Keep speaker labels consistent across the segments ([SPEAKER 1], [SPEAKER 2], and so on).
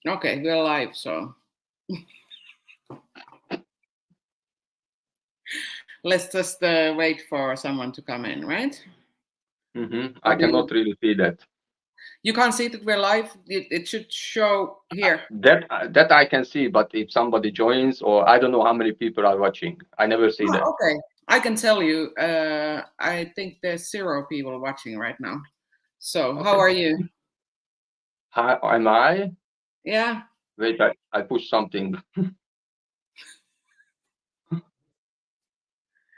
[SPEAKER 1] Okay, we're live, so let's just wait for someone to come in, right?
[SPEAKER 2] I cannot really see that.
[SPEAKER 1] You can't see that we're live? It should show here.
[SPEAKER 2] That I can see, but if somebody joins, or I don't know how many people are watching, I never see that.
[SPEAKER 1] Okay, I can tell you. I think there's 0 people watching right now. So,
[SPEAKER 2] Okay.
[SPEAKER 1] how are you?
[SPEAKER 2] How am I?
[SPEAKER 1] Yeah.
[SPEAKER 2] Wait, I push something.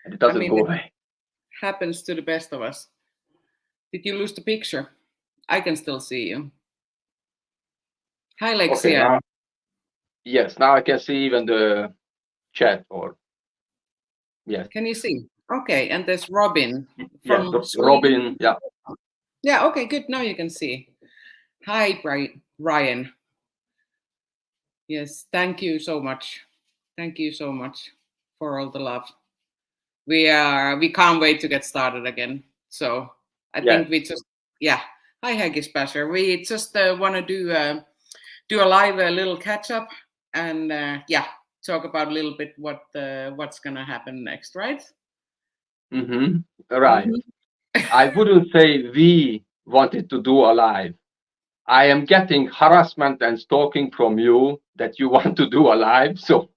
[SPEAKER 2] It doesn't go away.
[SPEAKER 1] Happens to the best of us. Did you lose the picture? I can still see you. Hi, Lexia.
[SPEAKER 2] Okay, now I can see even the chat, or yes.
[SPEAKER 1] Can you see? Okay, and there's Robin from
[SPEAKER 2] Yes,
[SPEAKER 1] Sweden.
[SPEAKER 2] Robin. Yeah.
[SPEAKER 1] Yeah. Okay. Good. Now you can see. Hi, Ryan. Yes. Thank you so much. Thank you so much for all the love. We can't wait to get started again. So I think we just Hi, Haggis Basher. We just want to do a live little catch up and talk about a little bit what's gonna happen next, right?
[SPEAKER 2] Right. I wouldn't say we wanted to do a live. I am getting harassment and stalking from you that you want to do a live, so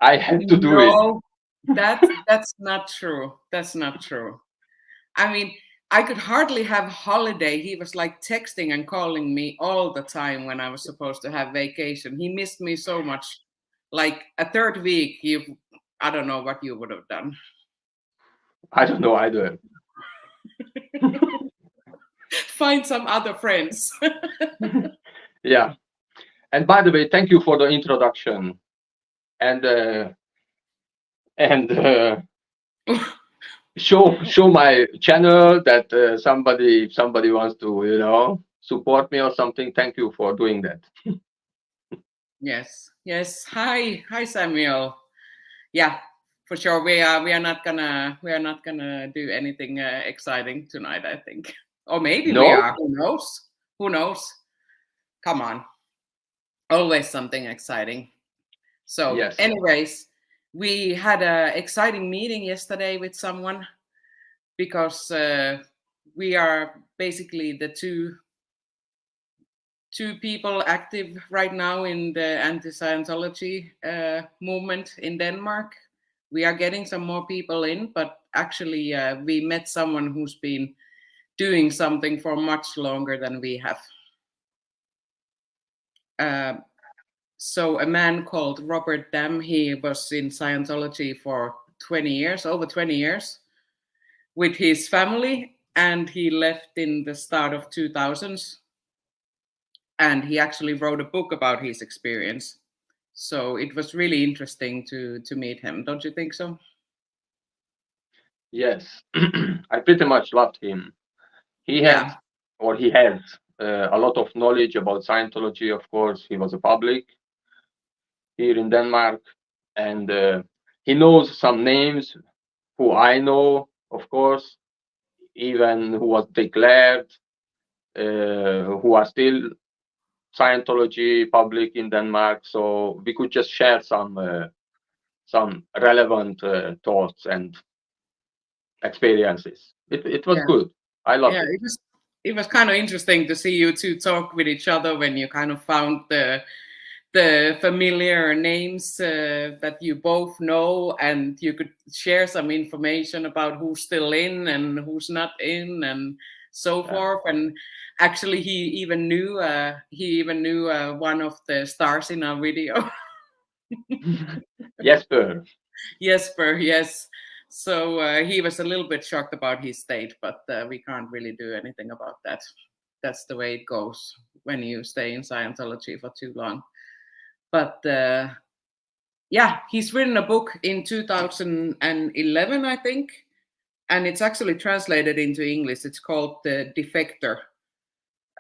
[SPEAKER 2] I had to do it.
[SPEAKER 1] No, that's not true. That's not true. I mean, I could hardly have holiday. He was like texting and calling me all the time when I was supposed to have vacation. He missed me so much. Like a third week, I don't know what you would have done.
[SPEAKER 2] I don't know either.
[SPEAKER 1] Find some other friends.
[SPEAKER 2] Yeah. And by the way, thank you for the introduction. And show my channel that somebody wants to support me or something. Thank you for doing that.
[SPEAKER 1] Yes. Hi, Samuel. Yeah, for sure. We are not gonna do anything exciting tonight, I think. Or maybe we are. Who knows? Come on. Always something exciting. So,
[SPEAKER 2] yes.
[SPEAKER 1] Anyways, we had an exciting meeting yesterday with someone because we are basically the two people active right now in the anti-Scientology movement in Denmark. We are getting some more people in, but actually we met someone who's been doing something for much longer than we have. So a man called Robert Dam, he was in Scientology for over 20 years with his family, and he left in the start of 2000s. And he actually wrote a book about his experience. So it was really interesting to meet him. Don't you think so?
[SPEAKER 2] Yes, I pretty much loved him. He has a lot of knowledge about Scientology. Of course, he was a public here in Denmark, and he knows some names who I know, of course, even who was declared, who are still Scientology public in Denmark. So we could just share some relevant thoughts and experiences. It was good. I loved it.
[SPEAKER 1] It was kind of interesting to see you two talk with each other when you kind of found the familiar names that you both know, and you could share some information about who's still in and who's not in and so forth. And actually he even knew one of the stars in our video.
[SPEAKER 2] Jesper,
[SPEAKER 1] yes. So he was a little bit shocked about his state, but we can't really do anything about that. That's the way it goes when you stay in Scientology for too long. But he's written a book in 2011, I think, and it's actually translated into English. It's called The Defector.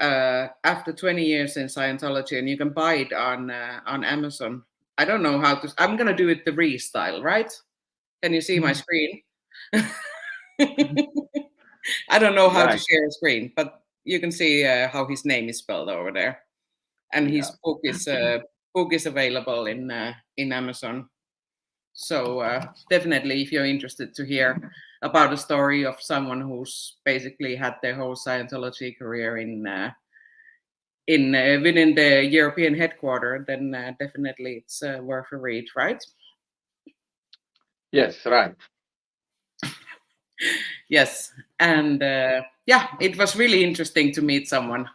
[SPEAKER 1] After 20 years in Scientology, and you can buy it on Amazon. I don't know how to. I'm gonna do it the Ree style, right? Can you see my screen? I don't know how to share a screen, but you can see how his name is spelled over there. and his book is available in Amazon. So definitely, if you're interested to hear about a story of someone who's basically had their whole Scientology career in within the European headquarters, then definitely it's worth a read, right?
[SPEAKER 2] Yes, right.
[SPEAKER 1] Yes, and it was really interesting to meet someone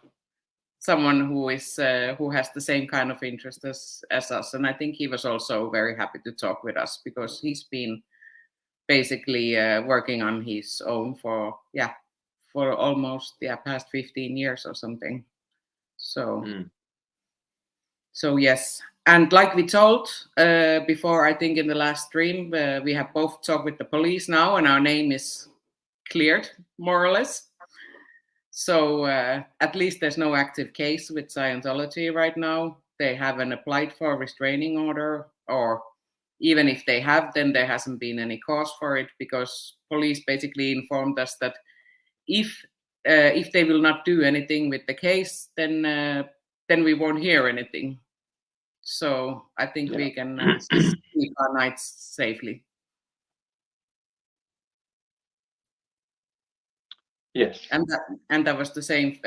[SPEAKER 1] who is who has the same kind of interest as us, and I think he was also very happy to talk with us because he's been basically working on his own for almost past 15 years or something. So so yes, and like we told before, I think in the last stream, we have both talked with the police now, and our name is cleared more or less. So at least there's no active case with Scientology right now. They haven't applied for a restraining order, or even if they have, then there hasn't been any cause for it, because police basically informed us that if they will not do anything with the case, then we won't hear anything. So I think we can sleep our nights safely.
[SPEAKER 2] Yes.
[SPEAKER 1] And that was the same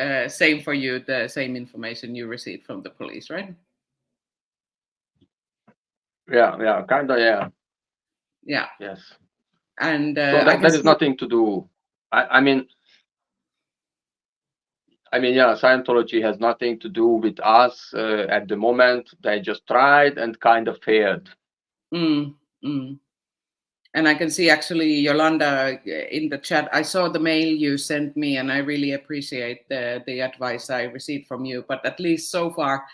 [SPEAKER 1] for you, the same information you received from the police, right?
[SPEAKER 2] Yeah, kind of, yeah.
[SPEAKER 1] Yeah.
[SPEAKER 2] Yes.
[SPEAKER 1] And
[SPEAKER 2] so that is nothing to do. I mean, yeah, Scientology has nothing to do with us at the moment. They just tried and kind of failed.
[SPEAKER 1] And I can see actually Yolanda in the chat. I saw the mail you sent me, and I really appreciate the advice I received from you. But at least so far,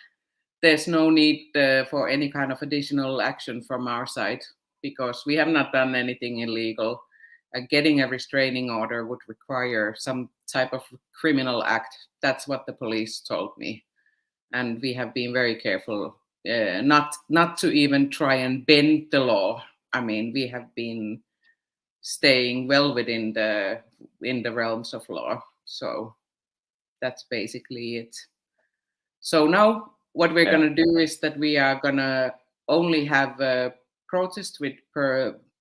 [SPEAKER 1] there's no need for any kind of additional action from our side, because we have not done anything illegal. Getting a restraining order would require some type of criminal act. That's what the police told me. And we have been very careful not to even try and bend the law. I mean, we have been staying well within the realms of law. So that's basically it. So now what we're going to do is that we are going to only have a protest with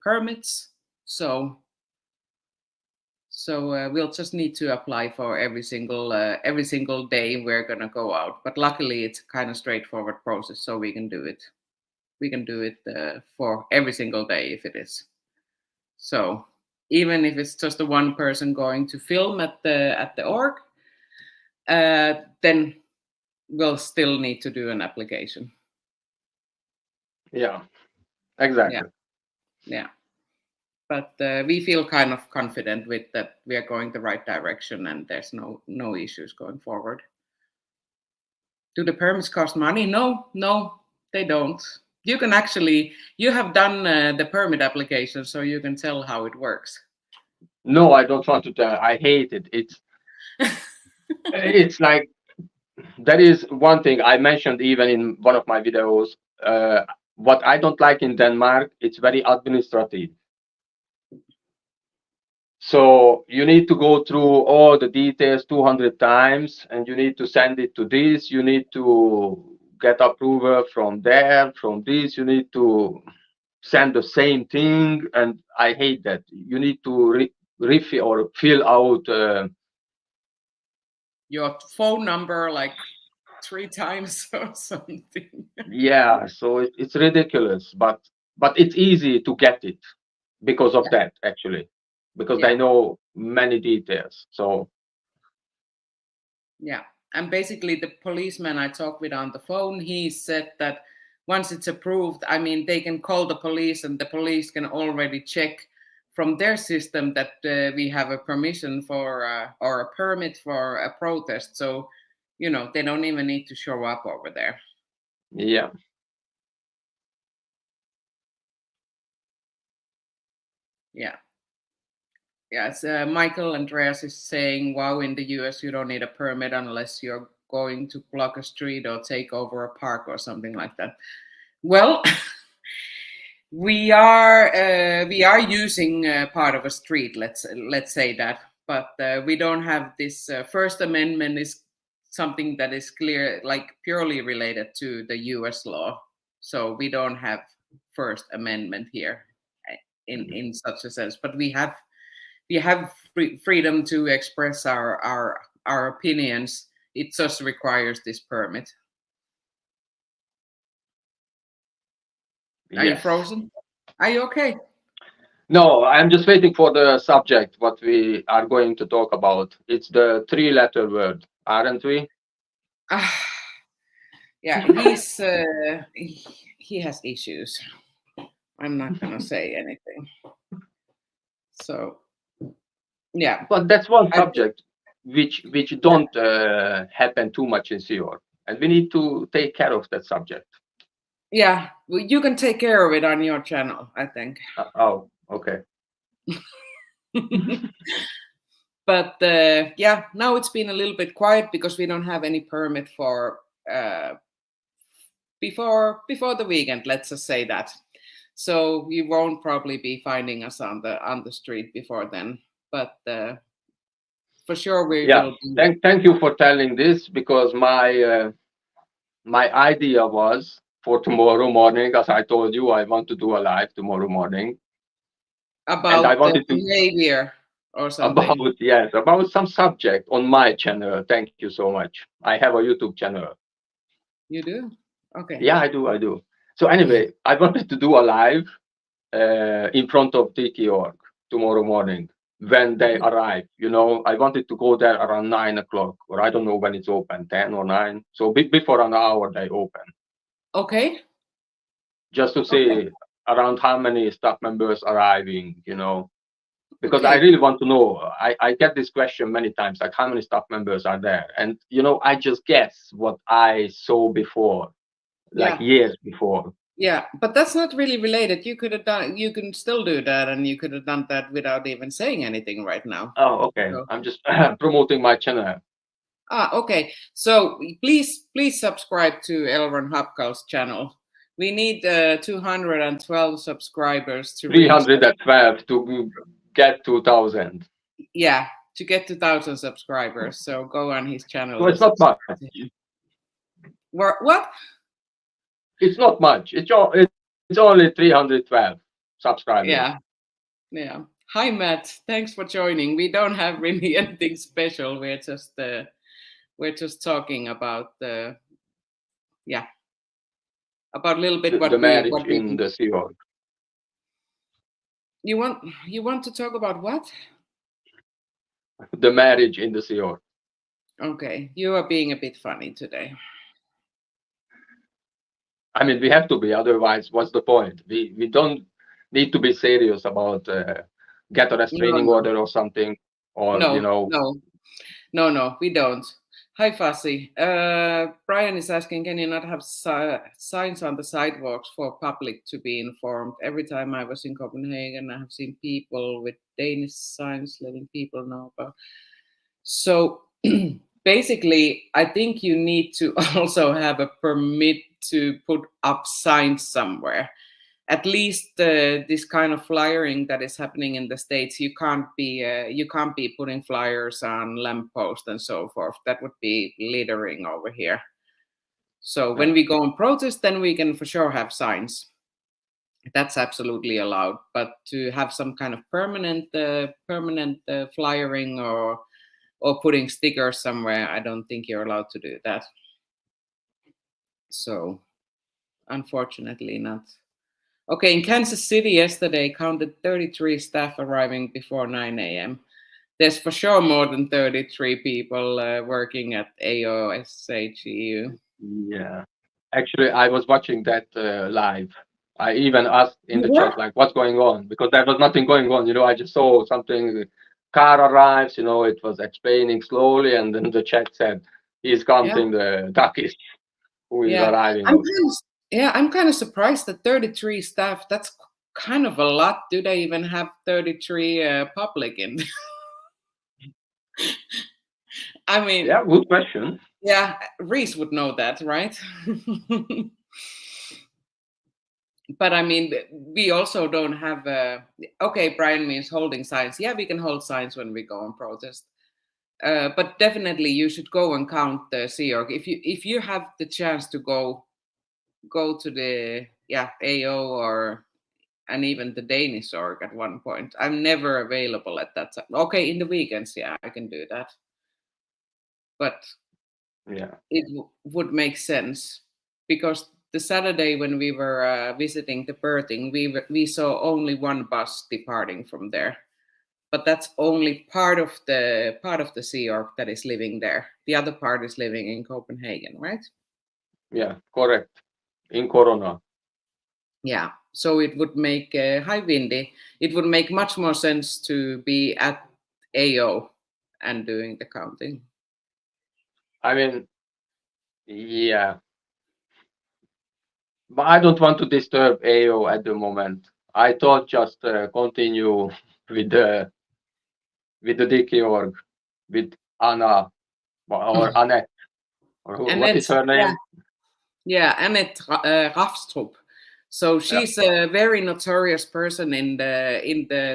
[SPEAKER 1] permits. So we'll just need to apply for every single day we're going to go out. But luckily, it's a kind of straightforward process, so we can do it. We can do it for every single day if it is. So even if it's just the one person going to film at the org, then we'll still need to do an application.
[SPEAKER 2] Yeah, exactly.
[SPEAKER 1] Yeah. But we feel kind of confident with that we are going the right direction, and there's no issues going forward. Do the permits cost money? No, they don't. You can actually, you have done the permit application, so you can tell how it works.
[SPEAKER 2] No, I don't want to tell. I hate it. It's like, that is one thing I mentioned even in one of my videos. What I don't like in Denmark, it's very administrative. So you need to go through all the details 200 times, and you need to send it to this. You need to get approval from there, from this. You need to send the same thing, and I hate that. You need to refill or fill out
[SPEAKER 1] your phone number like 3 times or something.
[SPEAKER 2] Yeah, so it's ridiculous, but it's easy to get it because of that, actually, because they know many details. So
[SPEAKER 1] yeah, and basically the policeman I talked with on the phone, he said that once it's approved, I mean, they can call the police, and the police can already check from their system that we have a permission for or a permit for a protest. So, you know, they don't even need to show up over there.
[SPEAKER 2] Yeah.
[SPEAKER 1] Yeah. Yes, Michael Andreas is saying, wow, in the US, you don't need a permit unless you're going to block a street or take over a park or something like that. Well, we are using part of a street, let's say that, but we don't have this First Amendment is something that is clear, like purely related to the US law. So we don't have First Amendment here in such a sense, but we have freedom to express our opinions. It just requires this permit. Are you frozen? Are you okay?
[SPEAKER 2] No, I'm just waiting for the subject, what we are going to talk about. It's the 3-letter word, aren't we?
[SPEAKER 1] Yeah, he has issues. I'm not gonna say anything. So, yeah.
[SPEAKER 2] But that's one subject which don't happen too much in Sea Org, and we need to take care of that subject.
[SPEAKER 1] Yeah, well, you can take care of it on your channel, I think.
[SPEAKER 2] Oh, okay.
[SPEAKER 1] But yeah, now it's been a little bit quiet because we don't have any permit for before the weekend. Let's just say that. So you won't probably be finding us on the street before then. But for sure we will.
[SPEAKER 2] Thank you for telling this, because my idea was for tomorrow morning, as I told you, I want to do a live tomorrow morning.
[SPEAKER 1] About the behavior or something.
[SPEAKER 2] About some subject on my channel. Thank you so much. I have a YouTube channel.
[SPEAKER 1] You do? Okay.
[SPEAKER 2] Yeah, I do. So anyway, I wanted to do a live in front of Theological tomorrow morning when they arrive. I wanted to go there around 9 o'clock, or I don't know when it's open, 10 or 9. So before an hour they open.
[SPEAKER 1] Okay.
[SPEAKER 2] Just to see around how many staff members arriving, because I really want to know. I get this question many times, like how many staff members are there? And, I just guess what I saw before, like years before.
[SPEAKER 1] Yeah, but that's not really related. You can still do that, and you could have done that without even saying anything right now.
[SPEAKER 2] Oh, okay. So, I'm just promoting my channel.
[SPEAKER 1] Okay. So please subscribe to Ron Hubcult's channel. We need 212 subscribers to
[SPEAKER 2] 312 to get 2,000.
[SPEAKER 1] Yeah, to get 2,000 subscribers. So go on his channel.
[SPEAKER 2] So it's not much.
[SPEAKER 1] What?
[SPEAKER 2] It's not much. It's only 312 subscribers.
[SPEAKER 1] Yeah. Hi, Matt. Thanks for joining. We don't have really anything special. We're just talking about about a little bit
[SPEAKER 2] the marriage in the Sea Org.
[SPEAKER 1] You want to talk about what?
[SPEAKER 2] The marriage in the Sea Org.
[SPEAKER 1] Okay, you are being a bit funny today.
[SPEAKER 2] I mean, we have to be, otherwise, what's the point? We don't need to be serious about get a restraining order or something, or
[SPEAKER 1] No, we don't. Hi, Fussy. Brian is asking, can you not have signs on the sidewalks for public to be informed? Every time I was in Copenhagen, I have seen people with Danish signs letting people know about. So basically, I think you need to also have a permit to put up signs somewhere. At least this kind of flyering that is happening in the States, you can't be putting flyers on lampposts and so forth. That would be littering over here. So when we go on protest, then we can for sure have signs. That's absolutely allowed. But to have some kind of permanent flyering or putting stickers somewhere, I don't think you're allowed to do that. So unfortunately not. Okay, in Kansas City yesterday counted 33 staff arriving before 9 a.m. There's for sure more than 33 people working at AOSHEU.
[SPEAKER 2] Yeah, actually, I was watching that live. I even asked in the chat, like, what's going on? Because there was nothing going on. I just saw something, car arrives, it was explaining slowly, and then the chat said, he's counting the duckies who is arriving.
[SPEAKER 1] I'm kind of surprised that 33 staff, that's kind of a lot. Do they even have 33 public in? I mean,
[SPEAKER 2] yeah, good question.
[SPEAKER 1] Yeah, Reese would know that, right? But I mean, we also don't have okay, Brian means holding signs. Yeah, we can hold signs when we go on protest. But definitely you should go and count the Sea Org. If you have the chance to go to the AO and even the Danish org at one point. I'm never available at that time. Okay, in the weekends, I can do that. But it would make sense because the Saturday when we were visiting the berthing, we saw only one bus departing from there. But that's only part of the Sea Org that is living there. The other part is living in Copenhagen, right?
[SPEAKER 2] Yeah, correct. In Corona.
[SPEAKER 1] Yeah, so it would make hi Windy. It would make much more sense to be at AO and doing the counting.
[SPEAKER 2] I mean, yeah, but I don't want to disturb AO at the moment. I thought just continue with the Dickie org with Anna or Annette or what is her name?
[SPEAKER 1] Yeah, Annette Rafstrup. So she's a very notorious person in the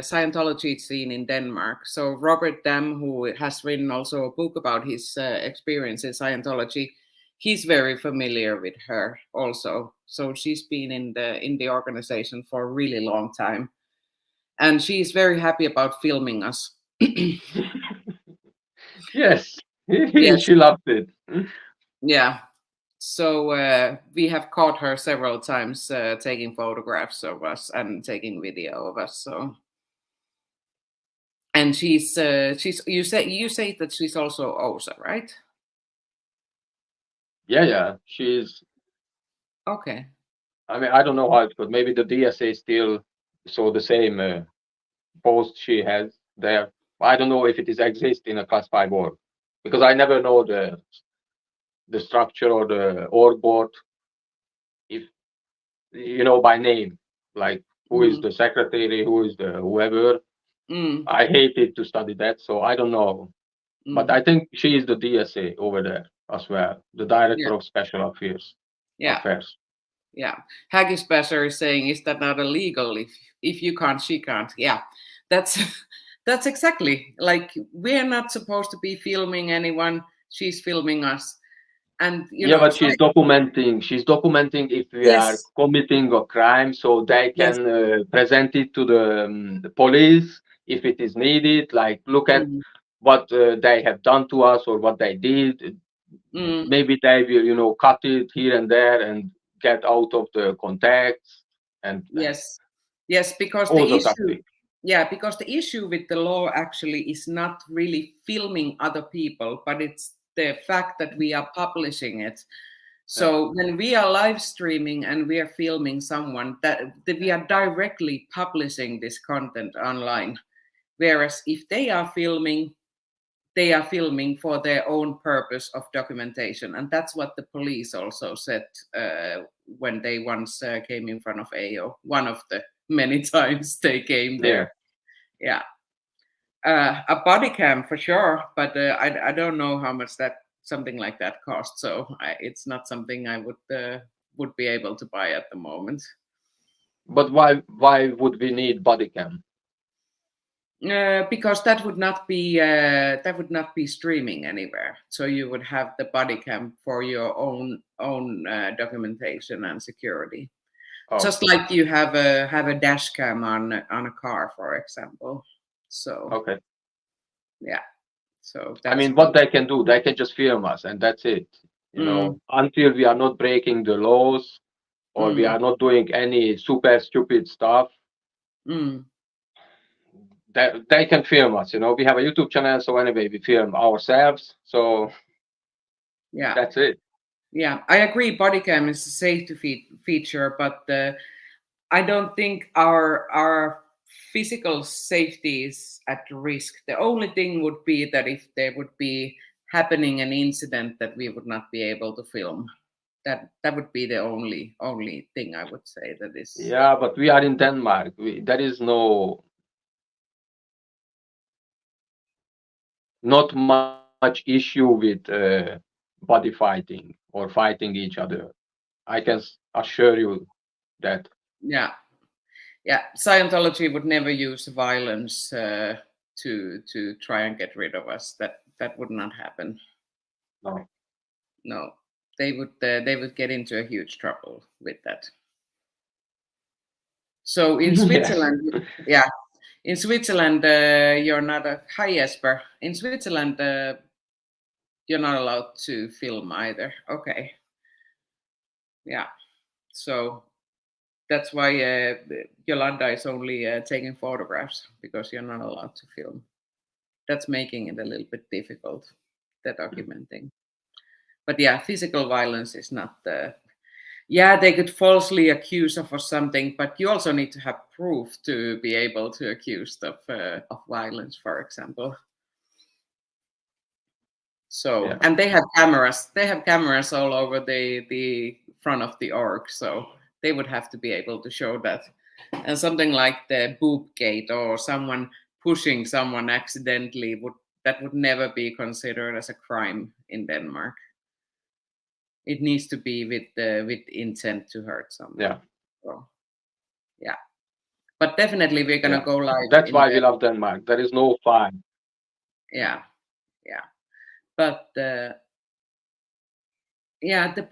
[SPEAKER 1] Scientology scene in Denmark. So Robert Dam, who has written also a book about his experience in Scientology, he's very familiar with her also. So she's been in the organization for a really long time, and she's very happy about filming us.
[SPEAKER 2] Yes, she loved it.
[SPEAKER 1] Yeah. So we have caught her several times taking photographs of us and taking video of us. So, and she's you say that she's also OSA, right?
[SPEAKER 2] Yeah, she's
[SPEAKER 1] okay.
[SPEAKER 2] I mean, I don't know how it could. Maybe the DSA still saw the same post she has there. I don't know if it is exist in a class 5 org because I never know the structure or the org board, if by name, like who is the secretary, who is the whoever. I hated to study that, so I don't know. But I think she is the DSA over there as well, the director of special affairs.
[SPEAKER 1] Yeah, Hagisbasser is saying, is that not illegal? If you can't, she can't. Yeah, that's exactly, like, we're not supposed to be filming anyone. She's filming us, and
[SPEAKER 2] but she's documenting. She's documenting if we are committing a crime, so they can present it to the police if it is needed. Like, look at what they have done to us or what they did. Maybe they will, cut it here and there and get out of the contacts. And
[SPEAKER 1] yes, because because the issue with the law actually is not really filming other people, but it's the fact that we are publishing it. So when we are live streaming and we are filming someone, that we are directly publishing this content online. Whereas if they are filming for their own purpose of documentation. And that's what the police also said when they once came in front of AO. One of the many times they came there. Yeah. A body cam for sure, but I don't know how much something like that costs. So it's not something I would be able to buy at the moment.
[SPEAKER 2] But why would we need body cam?
[SPEAKER 1] Because that would not be streaming anywhere. So you would have the body cam for your own documentation and security, just like you have a dash cam on a car, for example. So yeah. So
[SPEAKER 2] I mean, what they can do, they can just film us, and that's it. Until we are not breaking the laws or we are not doing any super stupid stuff. They can film us. We have a YouTube channel, so anyway, we film ourselves. So
[SPEAKER 1] yeah,
[SPEAKER 2] that's it.
[SPEAKER 1] Yeah, I agree. Body cam is a safety feature, but I don't think our physical safety is at risk. The only thing would be that if there would be happening an incident that we would not be able to film. That would be the only thing I would say that is.
[SPEAKER 2] Yeah, but we are in Denmark. There is not much issue with body fighting or fighting each other. I can assure you that.
[SPEAKER 1] Yeah, Scientology would never use violence to try and get rid of us. that would not happen.
[SPEAKER 2] No.
[SPEAKER 1] They would get into a huge trouble with that. So in Switzerland, yeah, in Switzerland, you're not a hi Jesper. In Switzerland, you're not allowed to film either. Okay. Yeah. So that's why Yolanda is only taking photographs, because you're not allowed to film. That's making it a little bit difficult, the documenting. But yeah, physical violence is not the. Yeah, they could falsely accuse of something, but you also need to have proof to be able to accuse of violence, for example. So, yeah. And they have cameras. They have cameras all over the front of the org, so they would have to be able to show that. And something like the boob gate or someone pushing someone accidentally would never be considered as a crime in Denmark. It needs to be with intent to hurt someone.
[SPEAKER 2] Yeah.
[SPEAKER 1] So, yeah. But definitely we're gonna go live.
[SPEAKER 2] That's why we love Denmark. There is no fine.
[SPEAKER 1] Yeah. But the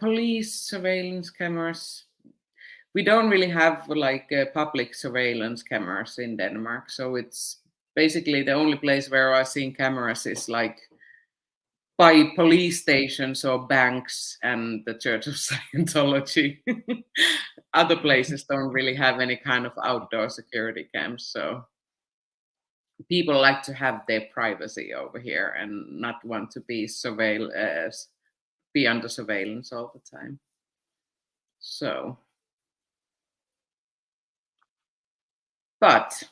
[SPEAKER 1] police surveillance cameras, we don't really have like public surveillance cameras in Denmark. So it's basically the only place where I've seen cameras is like by police stations or banks and the Church of Scientology. Other places don't really have any kind of outdoor security cams. So people like to have their privacy over here and not want to be be under surveillance all the time. So, but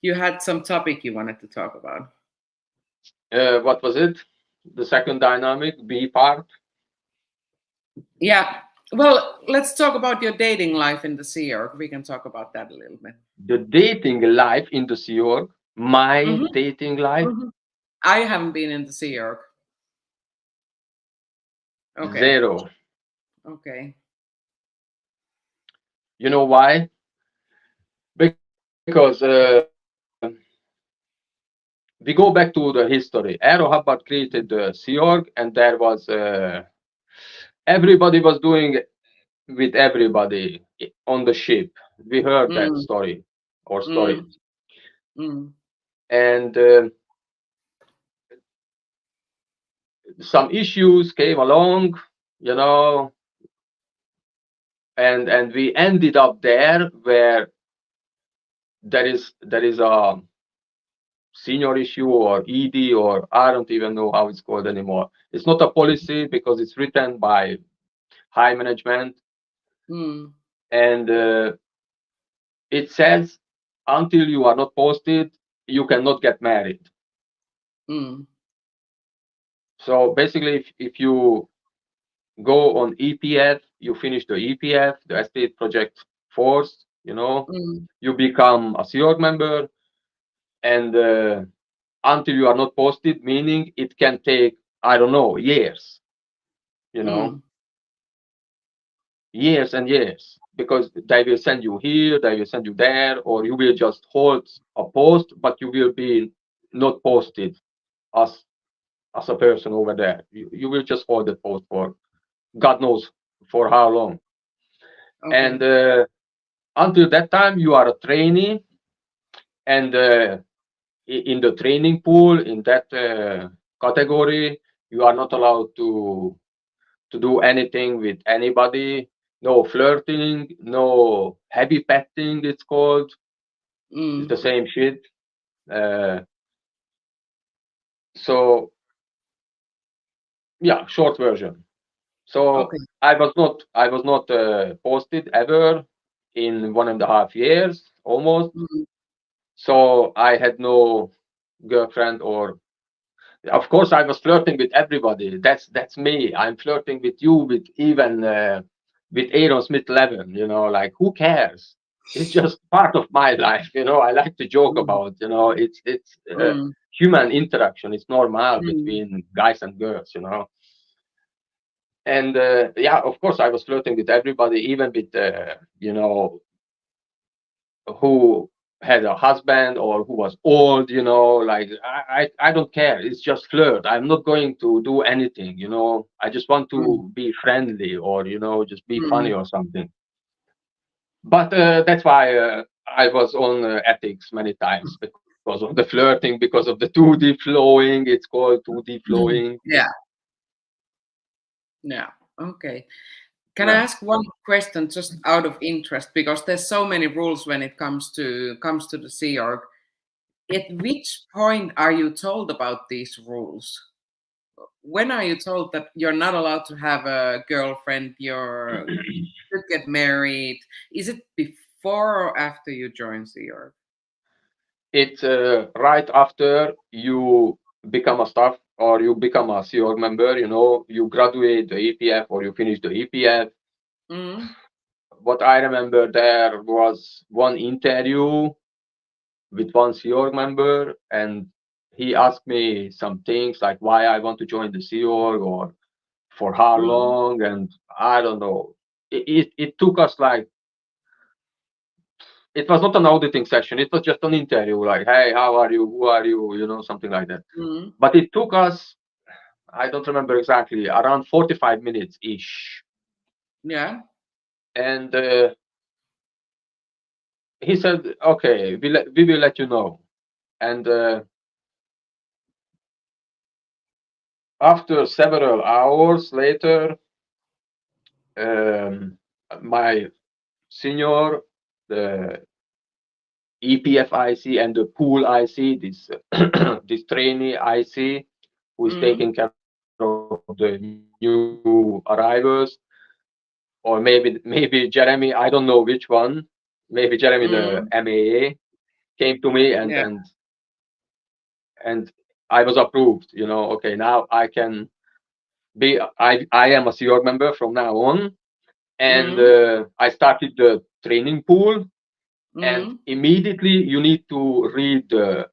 [SPEAKER 1] you had some topic you wanted to talk about.
[SPEAKER 2] What was it? The second dynamic, B part?
[SPEAKER 1] Yeah. Well, let's talk about your dating life in the Sea Org. We can talk about that a little bit.
[SPEAKER 2] The dating life in the Sea Org? My dating life?
[SPEAKER 1] I haven't been in the Sea Org. Okay.
[SPEAKER 2] 0.
[SPEAKER 1] Okay.
[SPEAKER 2] You know why? Because we go back to the history. Ron Hubcult created the Sea Org, and there was everybody was doing with everybody on the ship. We heard that story or stories. And some issues came along, you know, and we ended up there where there is a senior issue or ED, or I don't even know how it's called anymore. It's not a policy because it's written by high management. And it says until you are not posted, you cannot get married. So basically, if you go on EPF, you finish the EPF, the Estate Project Force, you know, you become a Sea Org member, and until you are not posted, meaning it can take, I don't know, years, you know, years and years, because they will send you here, they will send you there, or you will just hold a post, but you will be not posted as a person over there. You will just hold the post for God knows for how long. Okay. And until that time, you are a trainee, and in the training pool, in that category, you are not allowed to do anything with anybody. No flirting, no heavy petting, it's called. It's the same shit. So yeah, short version. So okay. I was not posted ever in 1.5 years almost. So I had no girlfriend, or of course I was flirting with everybody. That's me. I'm flirting with you, with even with Aaron Smith Levin, you know, like who cares? It's just part of my life, you know. I like to joke about, you know, it's human interaction. It's normal between guys and girls, you know. And yeah, of course I was flirting with everybody, even with you know, who had a husband or who was old, you know, like I don't care. It's just flirt. I'm not going to do anything, you know. I just want to be friendly or, you know, just be funny or something. But that's why I was on ethics many times because of the flirting, because of the 2D flowing. It's called 2D flowing.
[SPEAKER 1] Yeah. Yeah. Okay. Can I ask one question just out of interest, because there's so many rules when it comes to the Sea Org. At which point are you told about these rules? When are you told that you're not allowed to have a girlfriend, you should get married? Is it before or after you join Sea Org?
[SPEAKER 2] It's right after you become a staff or you become a Sea Org member, you know, you graduate the EPF or you finish the EPF. What I remember, there was one interview with one Sea Org member, and he asked me some things like why I want to join the Sea Org or for how long, and I don't know. It took us like, it was not an auditing session, it was just an interview, like, hey, how are you, who are you, you know, something like that. But it took us, I don't remember exactly, around 45 minutes ish.
[SPEAKER 1] Yeah.
[SPEAKER 2] And he said, okay, we will let you know. And after several hours later, my senior, the EPF IC and the pool IC, this this trainee IC, who is taking care of the new arrivals, or maybe Jeremy, I don't know which one, maybe Jeremy, the MAA, came to me and I was approved. You know, okay, now I can be. I am a Sea Org member from now on, and I started the training pool. And immediately you need to read the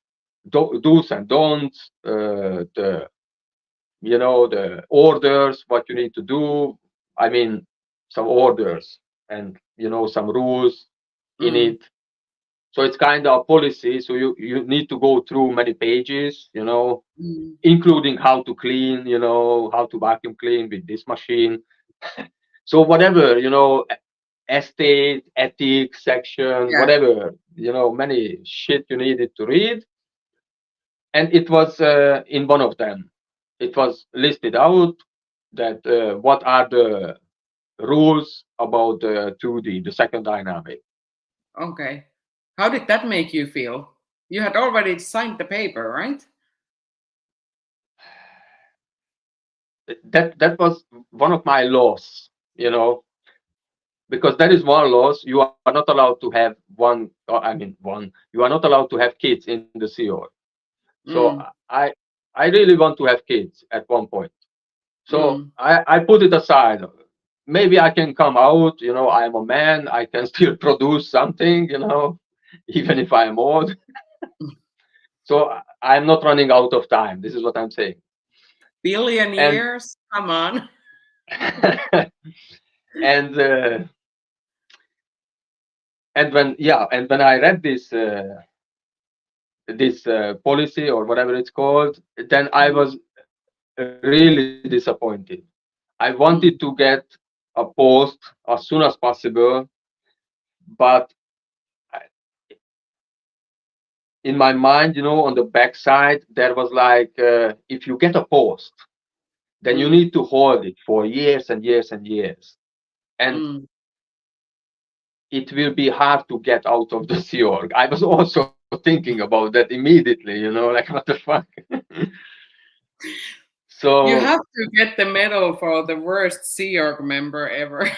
[SPEAKER 2] do's and don'ts, the the orders, what you need to do. I mean, some orders and some rules in it. So it's kind of a policy. So you need to go through many pages, including how to clean, how to vacuum clean with this machine. So whatever, estate, ethics section, whatever, many shit you needed to read. And it was in one of them. It was listed out that what are the rules about the 2D, the second dynamic.
[SPEAKER 1] Okay. How did that make you feel? You had already signed the paper, right?
[SPEAKER 2] That was one of my laws, because that is one laws. You are not allowed to have you are not allowed to have kids in the Sea Org. So I really want to have kids at one point. So I put it aside. Maybe I can come out, I am a man, I can still produce something, even if I'm old. So I'm not running out of time. This is what I'm saying.
[SPEAKER 1] Billion years? Come on.
[SPEAKER 2] and when I read this policy or whatever it's called, then I was really disappointed. I wanted to get a post as soon as possible, but in my mind, on the backside, there was like, if you get a post, then you need to hold it for years and years and years. And it will be hard to get out of the Sea Org. I was also thinking about that immediately, like, what the fuck? So
[SPEAKER 1] you have to get the medal for the worst Sea Org member ever.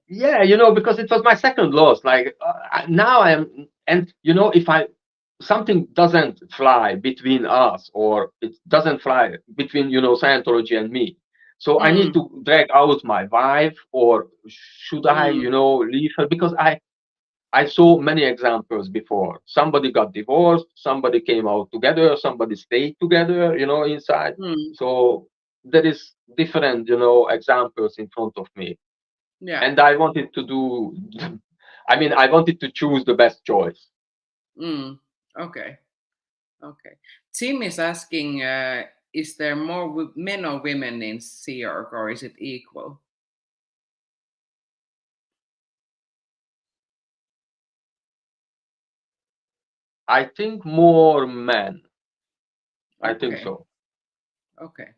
[SPEAKER 2] Yeah, because it was my second loss. Like now and if something doesn't fly between us, or it doesn't fly between Scientology and me, so I need to drag out my wife, or should I leave her, because I saw many examples before. Somebody got divorced, somebody came out together, somebody stayed together, inside. So there is different examples in front of me.
[SPEAKER 1] Yeah.
[SPEAKER 2] And I wanted to do I mean, I wanted to choose the best choice.
[SPEAKER 1] Okay. Tim is asking, is there more men or women in Sea Org, or is it equal?
[SPEAKER 2] I think more men.
[SPEAKER 1] Okay.
[SPEAKER 2] I think so.
[SPEAKER 1] Okay.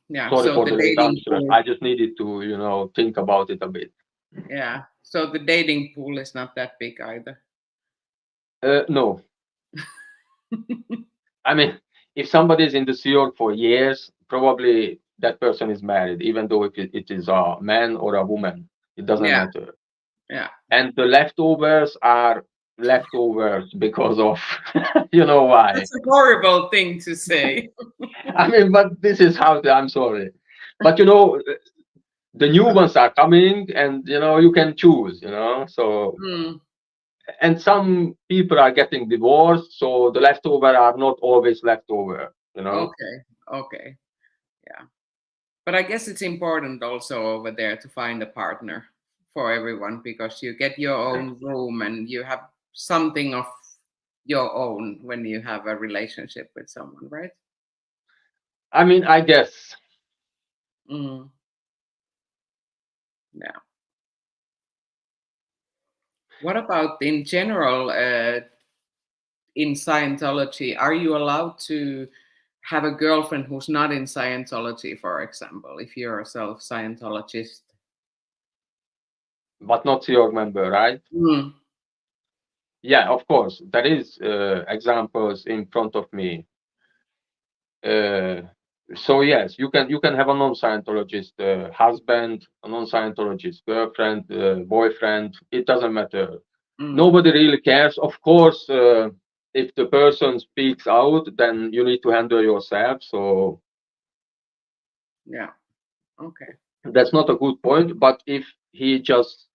[SPEAKER 1] Yeah.
[SPEAKER 2] Sorry
[SPEAKER 1] So
[SPEAKER 2] for
[SPEAKER 1] the
[SPEAKER 2] the late
[SPEAKER 1] dating
[SPEAKER 2] answer.
[SPEAKER 1] pool.
[SPEAKER 2] I just needed to, think about it a bit.
[SPEAKER 1] Yeah. So the dating pool is not that big either.
[SPEAKER 2] No. I mean, if somebody is in the Sea Org for years, probably that person is married, even though if it is a man or a woman, it doesn't matter.
[SPEAKER 1] Yeah.
[SPEAKER 2] And the leftovers are leftovers because of, why.
[SPEAKER 1] That's a horrible thing to say.
[SPEAKER 2] I mean, but this is how I'm sorry. But the new ones are coming and you can choose, so and some people are getting divorced, so the leftover are not always leftover,
[SPEAKER 1] Okay. Yeah. But I guess it's important also over there to find a partner for everyone, because you get your own room and you have something of your own when you have a relationship with someone, right?
[SPEAKER 2] I mean, I guess.
[SPEAKER 1] Yeah. What about in general, in Scientology? Are you allowed to have a girlfriend who's not in Scientology, for example, if you're a self-Scientologist?
[SPEAKER 2] But not your member, right? Yeah, of course. There is examples in front of me. So yes, you can have a non-Scientologist husband, a non-Scientologist girlfriend, boyfriend. It doesn't matter. Nobody really cares. Of course, if the person speaks out, then you need to handle yourself. So
[SPEAKER 1] yeah, okay.
[SPEAKER 2] That's not a good point. But if he just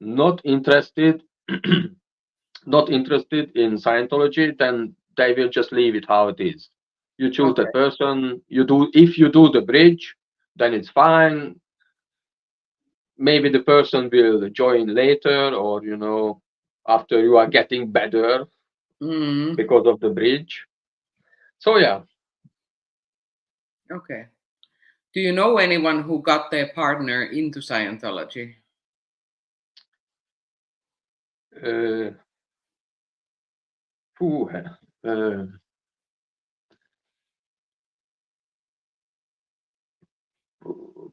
[SPEAKER 2] not interested, not interested in Scientology, then they will just leave it how it is. You choose the person. If you do the bridge, then it's fine. Maybe the person will join later, or after you are getting better because of the bridge. So yeah.
[SPEAKER 1] Okay. Do you know anyone who got their partner into Scientology?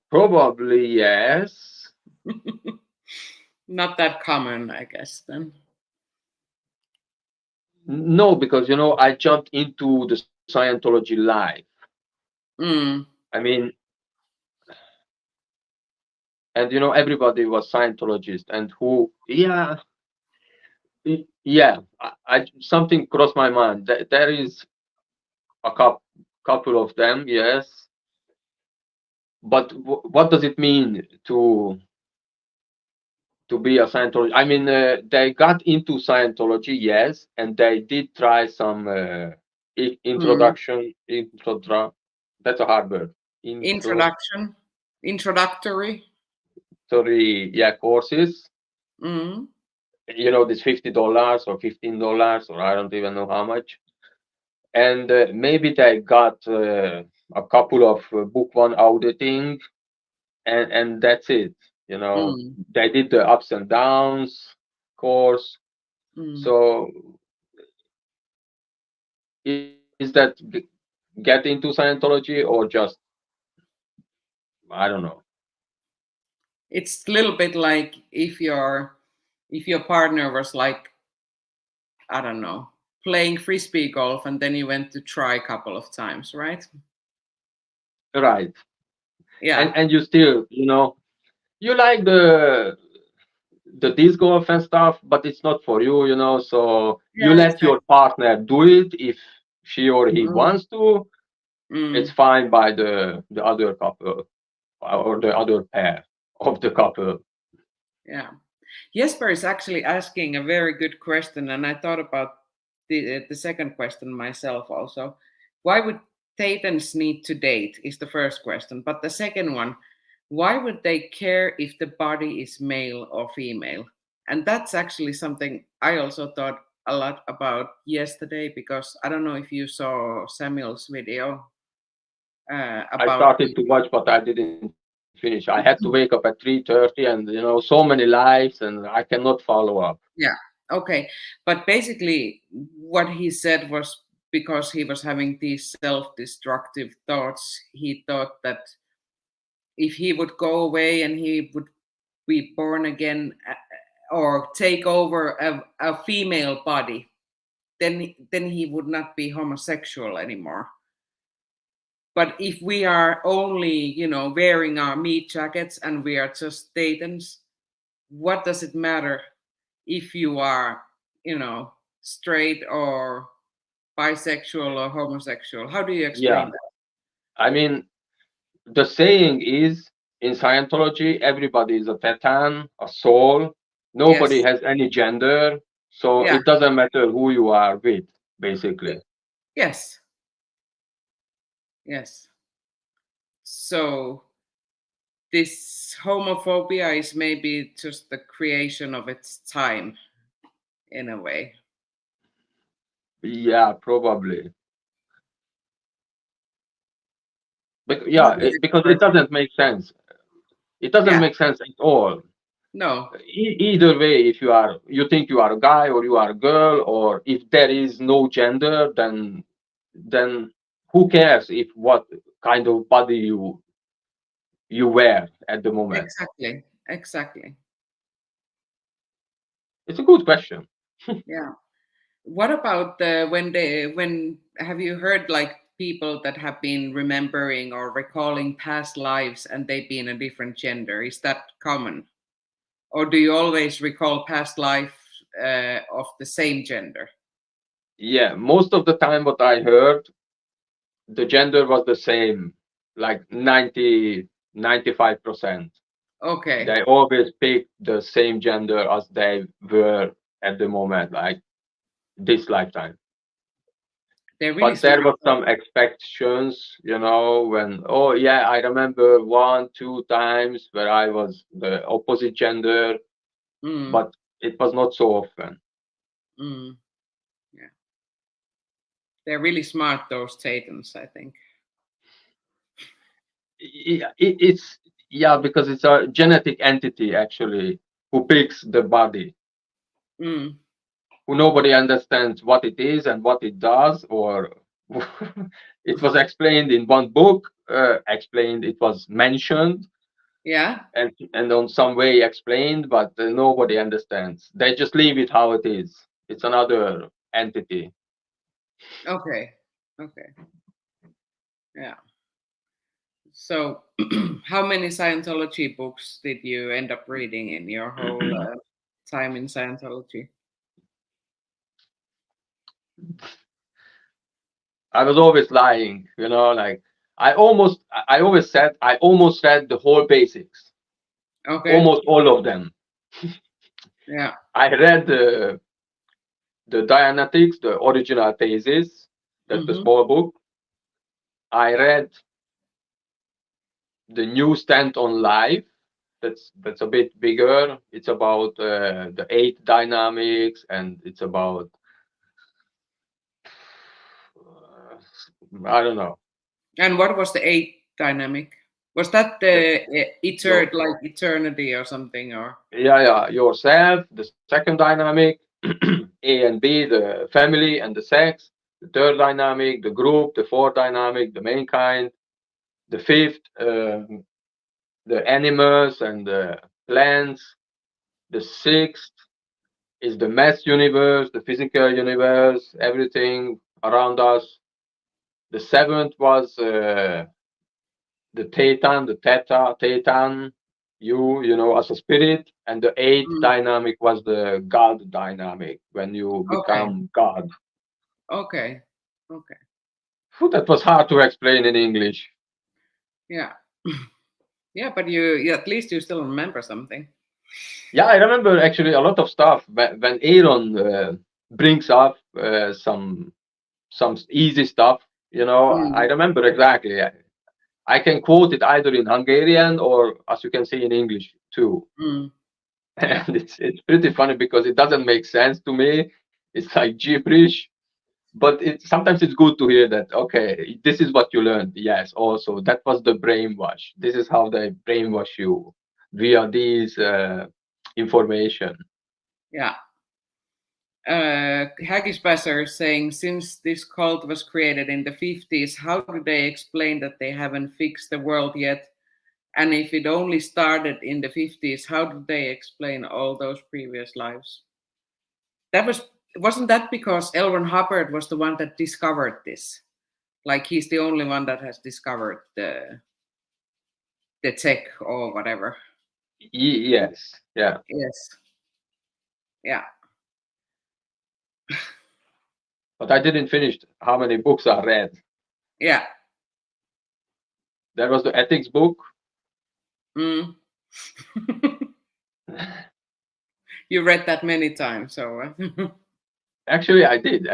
[SPEAKER 2] Probably yes.
[SPEAKER 1] Not that common, I guess, then.
[SPEAKER 2] No, because I jumped into the Scientology live. I mean, and everybody was Scientologist, and something crossed my mind. There is a couple of them, yes. But what does it mean to be a Scientologist? I mean, they got into Scientology, yes, and they did try some introduction. That's a hard word.
[SPEAKER 1] Introductory.
[SPEAKER 2] Sorry, yeah, courses. This $50 or $15, or I don't even know how much. And maybe they got a couple of book one auditing, and that's it. They did the ups and downs course. So is that get into Scientology, or just, I don't know.
[SPEAKER 1] It's a little bit like if your partner was like, I don't know, playing frisbee golf, and then you went to try a couple of times, right?
[SPEAKER 2] Right.
[SPEAKER 1] Yeah.
[SPEAKER 2] And you still, you like the disc golf and stuff, but it's not for you, so you let your partner do it if she or he wants to. It's fine by the other couple or the other pair of the couple.
[SPEAKER 1] Yeah. Jesper is actually asking a very good question, and I thought about the second question myself also. Why would Thetans need to date is the first question, but the second one, why would they care if the body is male or female? And that's actually something I also thought a lot about yesterday, because I don't know if you saw Samuel's video
[SPEAKER 2] I
[SPEAKER 1] about.
[SPEAKER 2] started to watch, but I didn't finish. I had to wake up at 3:30, and so many lives, and I cannot follow up.
[SPEAKER 1] Yeah, okay. But basically, what he said was, because he was having these self-destructive thoughts, he thought that if he would go away and he would be born again, or take over a female body, then he would not be homosexual anymore. But if we are only, wearing our meat jackets and we are just Thetans, what does it matter if you are, straight or bisexual or homosexual? How do you explain
[SPEAKER 2] Yeah, I mean, the saying is in Scientology, everybody is a Thetan, a soul.
[SPEAKER 1] that? Yes.
[SPEAKER 2] Nobody has any gender, so
[SPEAKER 1] Yeah.
[SPEAKER 2] it doesn't matter who you are with, basically.
[SPEAKER 1] Yes. Yes. So this homophobia is maybe just the creation of its time, in a way.
[SPEAKER 2] Yeah, probably. But because it doesn't make sense. It doesn't make sense at all.
[SPEAKER 1] No.
[SPEAKER 2] Either way, if you think you are a guy or you are a girl, or if there is no gender, then who cares if what kind of body you wear at the moment?
[SPEAKER 1] Exactly.
[SPEAKER 2] It's a good question.
[SPEAKER 1] Yeah. What about when have you heard like people that have been remembering or recalling past lives and they've been a different gender? Is that common? Or do you always recall past life of the same gender?
[SPEAKER 2] Yeah, most of the time what I heard, the gender was the same, like 95%.
[SPEAKER 1] Okay.
[SPEAKER 2] They always pick the same gender as they were at the moment, like this lifetime.
[SPEAKER 1] Really,
[SPEAKER 2] but there was some expectations, when, oh yeah, I remember 1-2 times where I was the opposite gender, but it was not so often.
[SPEAKER 1] Yeah. They're really smart, those Thetans, I think.
[SPEAKER 2] It's because it's a genetic entity actually who picks the body, who nobody understands what it is and what it does, or it was explained in one book, it was mentioned, and on some way explained, but nobody understands. They just leave it how it is. It's another entity.
[SPEAKER 1] Okay. Yeah. So how many Scientology books did you end up reading in your whole time in Scientology?
[SPEAKER 2] I was always lying, like I always said I almost read the whole basics.
[SPEAKER 1] Okay.
[SPEAKER 2] Almost all of them.
[SPEAKER 1] Yeah.
[SPEAKER 2] I read the Dianetics, the original thesis. That's the small book. I read the new stand on life. That's a bit bigger. It's about the 8 dynamics, and it's about I don't know.
[SPEAKER 1] And what was the 8 dynamic? Was that the like eternity or something, or?
[SPEAKER 2] Yeah, yourself, the second dynamic, A and B, the family and the sex, the third dynamic, the group, the fourth dynamic, the mankind, the fifth, the animals and the plants, the sixth is the mass universe, the physical universe, everything around us. The seventh was the Thetan, the Thetan, you as a spirit, and the eighth dynamic was the God dynamic, when you become God.
[SPEAKER 1] Okay.
[SPEAKER 2] That was hard to explain in English.
[SPEAKER 1] Yeah. Yeah, but you at least you still remember something.
[SPEAKER 2] Yeah, I remember actually a lot of stuff. When Aaron brings up some easy stuff, I remember exactly. I can quote it either in Hungarian or, as you can see, in English too.
[SPEAKER 1] Yeah.
[SPEAKER 2] And it's pretty funny because it doesn't make sense to me. It's like gibberish, but sometimes it's good to hear that, okay, this is what you learned. Yes, also that was the brainwash. This is how they brainwash you via these information.
[SPEAKER 1] Yeah. Hagisbasser is saying, since this cult was created in the 50s, how do they explain that they haven't fixed the world yet? And if it only started in the 50s, how do they explain all those previous lives? Wasn't that because L. Ron Hubbard was the one that discovered this? Like, he's the only one that has discovered the tech or whatever.
[SPEAKER 2] Yes. Yeah.
[SPEAKER 1] Yes. Yeah.
[SPEAKER 2] But I didn't finish how many books I read.
[SPEAKER 1] Yeah.
[SPEAKER 2] There was the ethics book.
[SPEAKER 1] You read that many times, so
[SPEAKER 2] Actually, I did.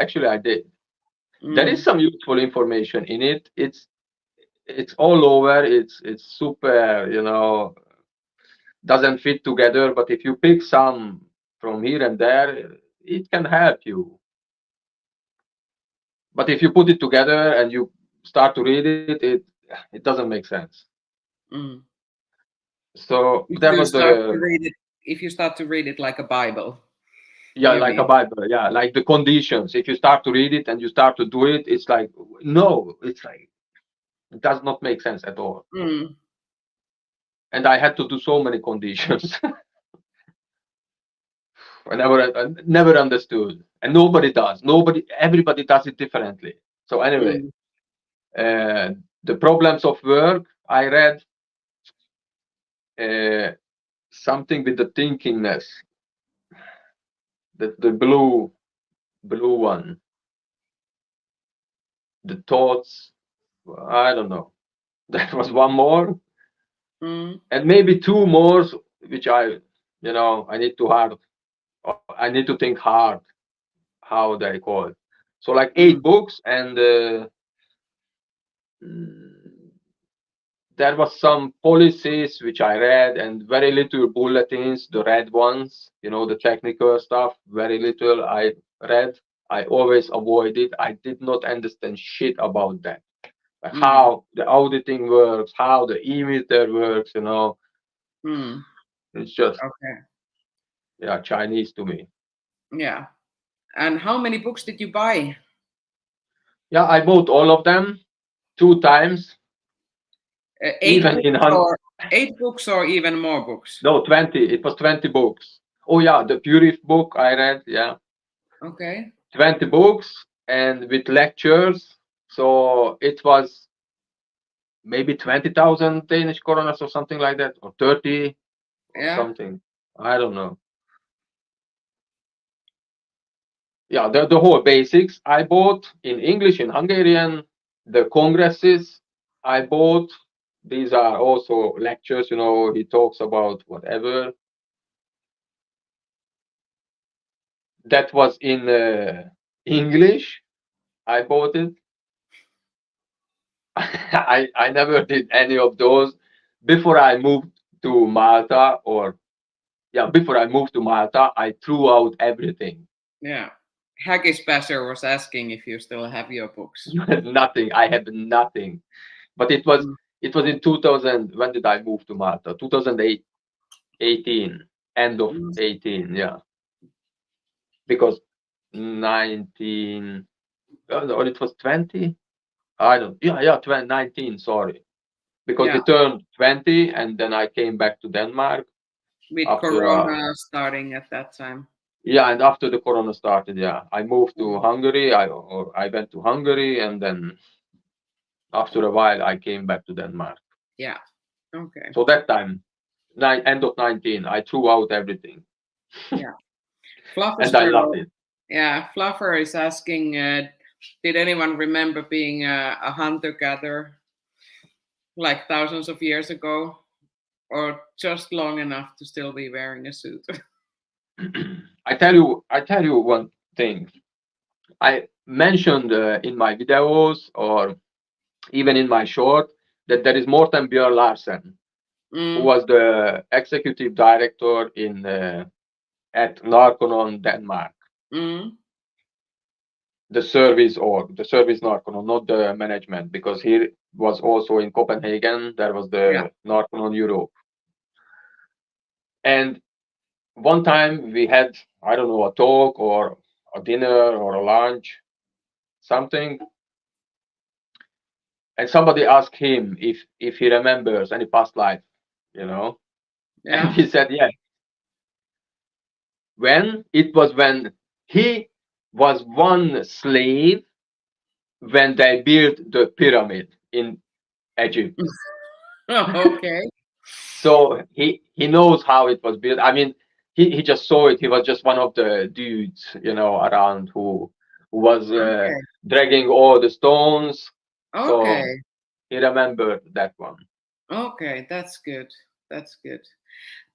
[SPEAKER 2] There is some useful information in it. It's all over. It's super, doesn't fit together. But if you pick some from here and there, it can help you. But if you put it together and you start to read it, it doesn't make sense. So there was
[SPEAKER 1] if you start to read it like a Bible.
[SPEAKER 2] Yeah, like a Bible. Yeah, like the conditions. If you start to read it and you start to do it, it's like, no, it's like, it does not make sense at all. And I had to do so many conditions. I never understood, and nobody does. Everybody does it differently. So anyway, the problems of work. I read something with the thinkingness. The blue one. The thoughts. I don't know. There was one more, and maybe two more, which I need to think hard how they call it. So like 8 books, and there was some policies which I read, and very little bulletins, the red ones, the technical stuff, very little I read. I always avoided. I did not understand shit about that. How the auditing works, how the emitter works, It's just Chinese to me.
[SPEAKER 1] Yeah. And how many books did you buy?
[SPEAKER 2] Yeah, I bought all of them 2 times.
[SPEAKER 1] 8 books or even more books?
[SPEAKER 2] No, 20. It was 20 books. Oh yeah, the Purif book I read. Yeah.
[SPEAKER 1] Okay.
[SPEAKER 2] 20 books and with lectures. So it was maybe 20,000 Danish kroner or something like that, or 30 or something. I don't know. Yeah, the whole basics I bought in English, in Hungarian, the congresses I bought. These are also lectures, he talks about whatever. That was in English. I bought it. I never did any of those before I moved to Malta, before I moved to Malta, I threw out everything.
[SPEAKER 1] Yeah. Hagisbasser was asking if you still have your books.
[SPEAKER 2] Nothing. I had nothing. But it was in 2000. When did I move to Malta? 2008, 18, end of 18. Yeah. Because 19, or it was 20. I don't. Yeah, 2019. Sorry, because we turned 20, and then I came back to Denmark.
[SPEAKER 1] With Corona starting at that time.
[SPEAKER 2] Yeah, and after the Corona started, I moved to Hungary. I went to Hungary, and then after a while, I came back to Denmark.
[SPEAKER 1] Yeah. Okay.
[SPEAKER 2] So that time, end of 19, I threw out everything.
[SPEAKER 1] Yeah. Fluffer
[SPEAKER 2] and I loved it.
[SPEAKER 1] Yeah, Fluffer is asking, did anyone remember being a hunter-gatherer like thousands of years ago, or just long enough to still be wearing a suit?
[SPEAKER 2] I tell you one thing. I mentioned in my videos or even in my short that there is Morten Bjørn Larsen, who was the executive director in at Narconon, Denmark. The service Narconon, not the management, because he was also in Copenhagen. There was the Narconon Europe. And one time we had, I don't know, a talk or a dinner or a lunch, something. And somebody asked him if he remembers any past life, you know.
[SPEAKER 1] Yeah.
[SPEAKER 2] And he said, yes. When he was one slave when they built the pyramid in Egypt.
[SPEAKER 1] Okay.
[SPEAKER 2] So he knows how it was built. I mean, he just saw it. He was just one of the dudes, you know, around who was dragging all the stones.
[SPEAKER 1] Okay.
[SPEAKER 2] So he remembered that one.
[SPEAKER 1] Okay, that's good. That's good.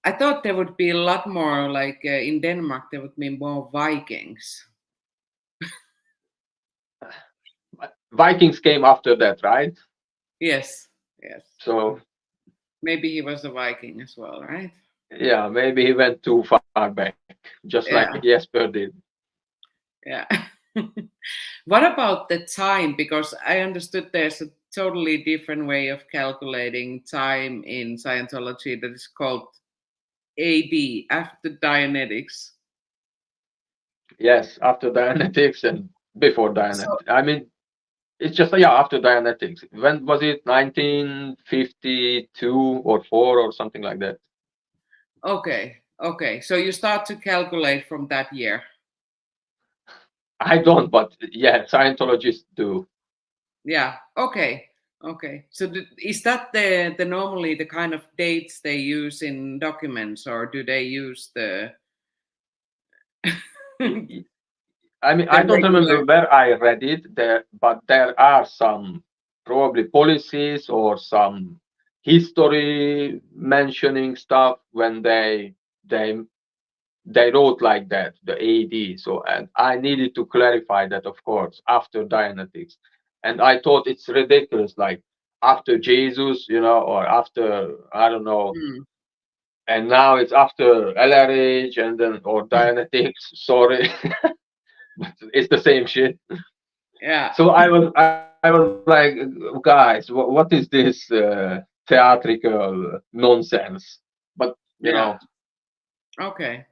[SPEAKER 1] I thought there would be a lot more, like in Denmark, there would be more Vikings.
[SPEAKER 2] Vikings came after that, right?
[SPEAKER 1] Yes, yes.
[SPEAKER 2] So
[SPEAKER 1] maybe he was a Viking as well, right?
[SPEAKER 2] Yeah, maybe he went too far back, just like Jesper did.
[SPEAKER 1] Yeah. What about the time? Because I understood there's a totally different way of calculating time in Scientology that is called AD, after Dianetics.
[SPEAKER 2] Yes, after Dianetics and before Dianetics. I mean, it's just, after Dianetics. When was it? 1952 or 4 or something like that.
[SPEAKER 1] Okay. So you start to calculate from that year.
[SPEAKER 2] I don't, but Scientologists do.
[SPEAKER 1] Yeah. Okay. So is that the normally the kind of dates they use in documents, or do they use the?
[SPEAKER 2] I mean, I don't remember where I read it there, but there are some probably policies or some history mentioning stuff when they wrote like that, the AD. So, and I needed to clarify that, of course, after Dianetics. And I thought it's ridiculous, like after Jesus, or after, I don't know. And now it's after LRH and then, or Dianetics, sorry. But it's the same shit.
[SPEAKER 1] Yeah.
[SPEAKER 2] So I was like, guys, what is this theatrical nonsense? But you know.
[SPEAKER 1] Okay.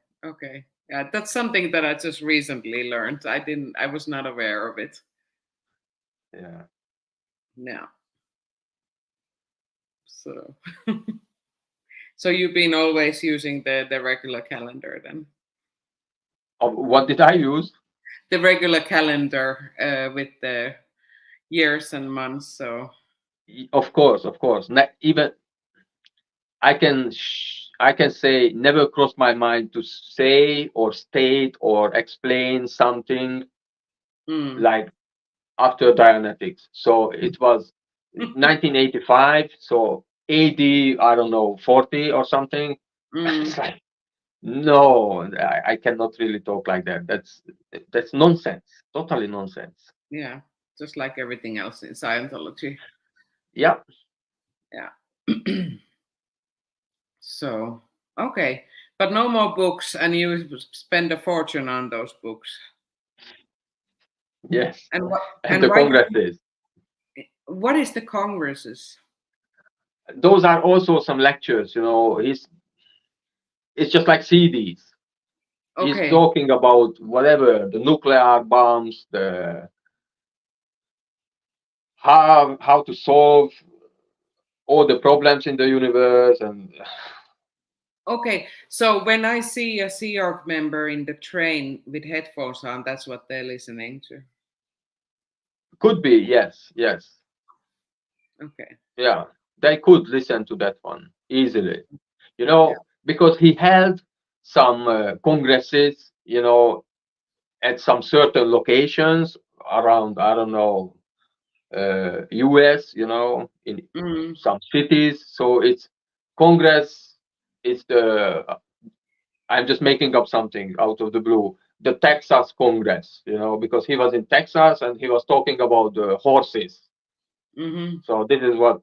[SPEAKER 1] Yeah, that's something that I just recently learned. I was not aware of it.
[SPEAKER 2] Yeah.
[SPEAKER 1] No. So so you've been always using the regular calendar then?
[SPEAKER 2] What did I use?
[SPEAKER 1] The regular calendar with the years and months. So
[SPEAKER 2] of course. Even I can say never crossed my mind to say or state or explain something like after Dianetics. So it was 1985. So AD, I don't know, 40 or something. It's like, no, I cannot really talk like that. That's nonsense. Totally nonsense.
[SPEAKER 1] Yeah, just like everything else in Scientology.
[SPEAKER 2] Yeah.
[SPEAKER 1] So, okay. But no more books, and you spend a fortune on those books.
[SPEAKER 2] Yes.
[SPEAKER 1] And
[SPEAKER 2] the congresses.
[SPEAKER 1] What is the congresses?
[SPEAKER 2] Those are also some lectures, it's just like CDs. Okay. He's talking about whatever, the nuclear bombs, the how to solve all the problems in the universe, and
[SPEAKER 1] okay. So when I see a Sea Org member in the train with headphones on, that's what they're listening to.
[SPEAKER 2] Could be, yes.
[SPEAKER 1] Okay.
[SPEAKER 2] Yeah, they could listen to that one easily, because he held some congresses, at some certain locations around, I don't know, US, in some cities. So it's Congress. It's I'm just making up something out of the blue. The Texas Congress, because he was in Texas and he was talking about the horses. So this is what